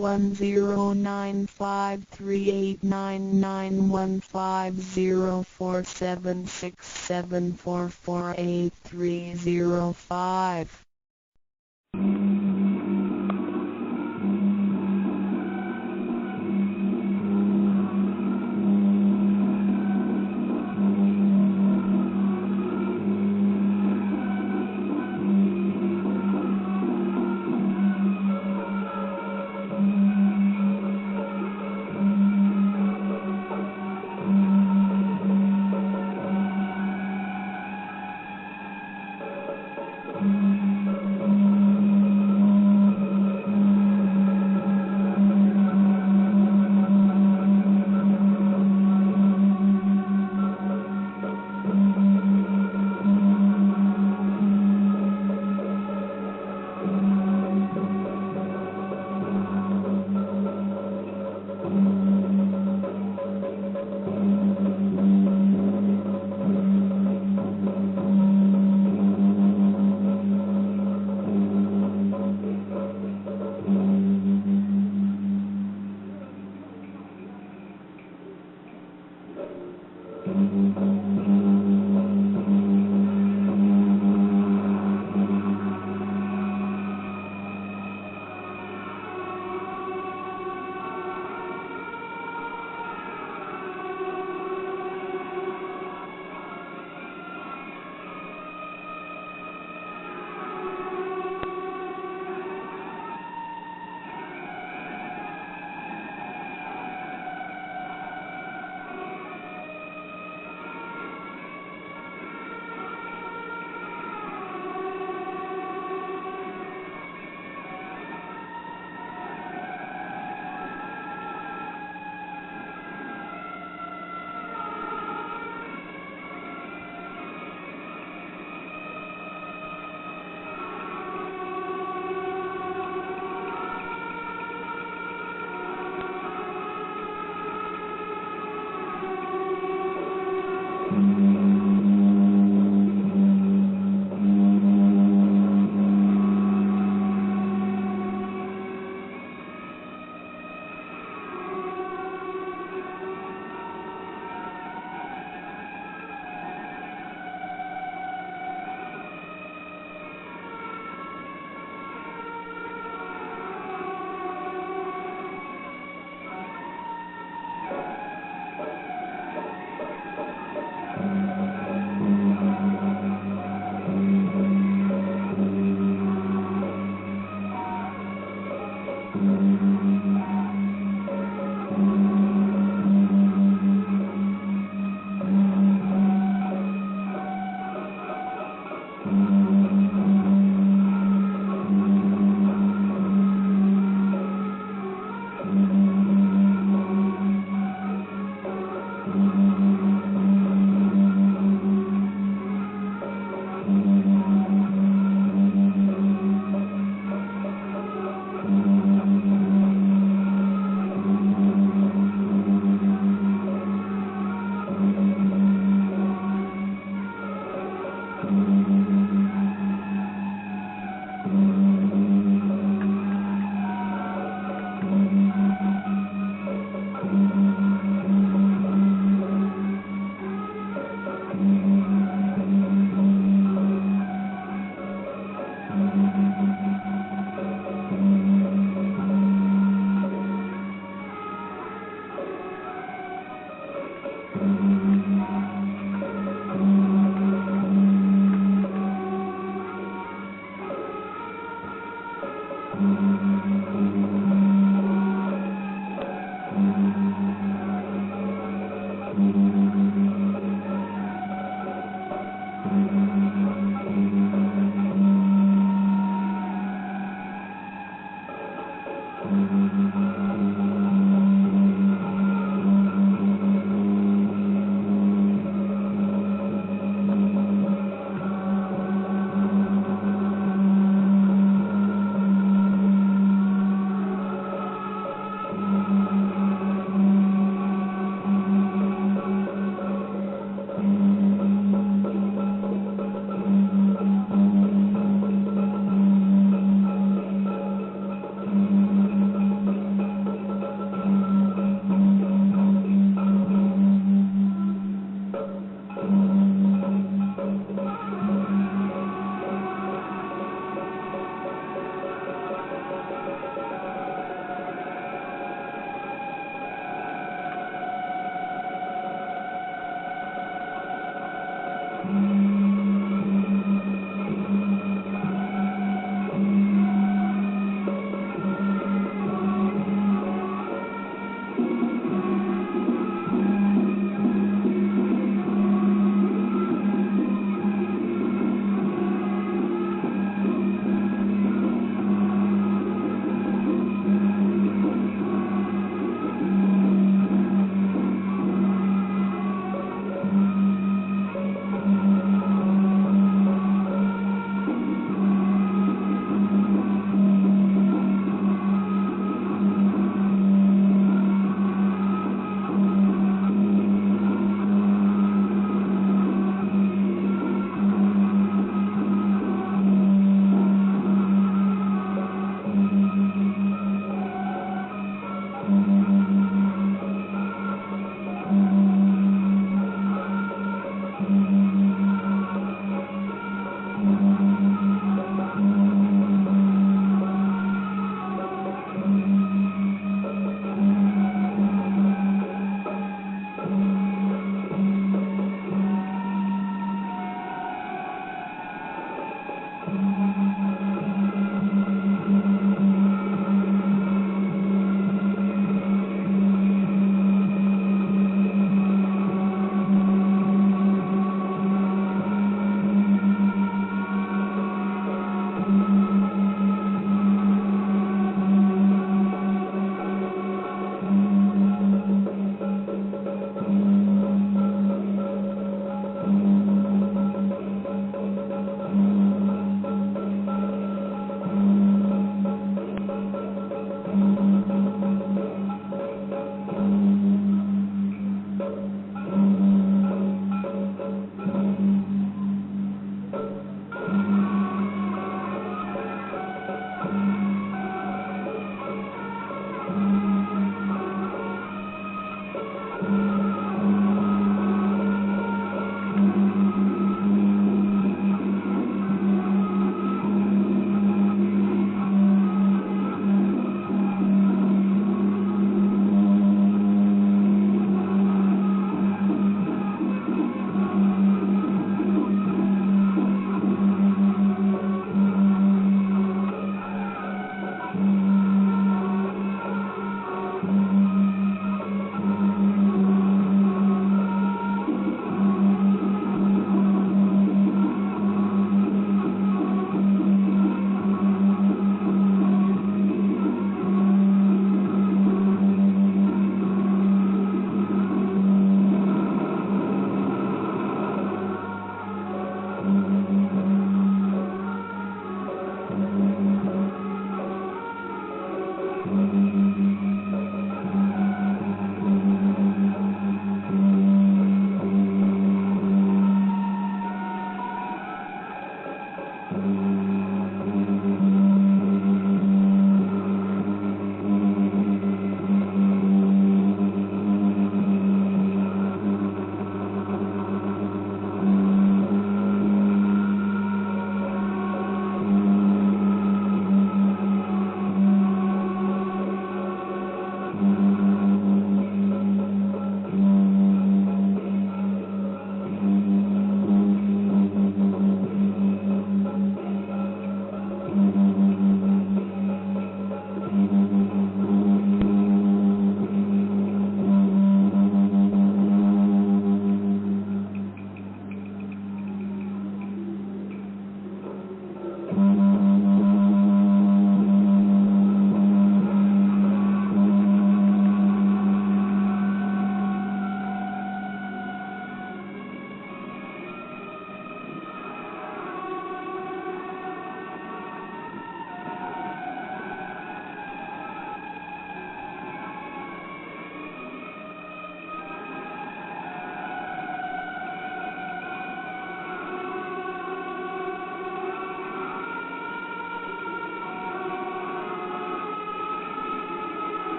10938991504674483005.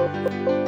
you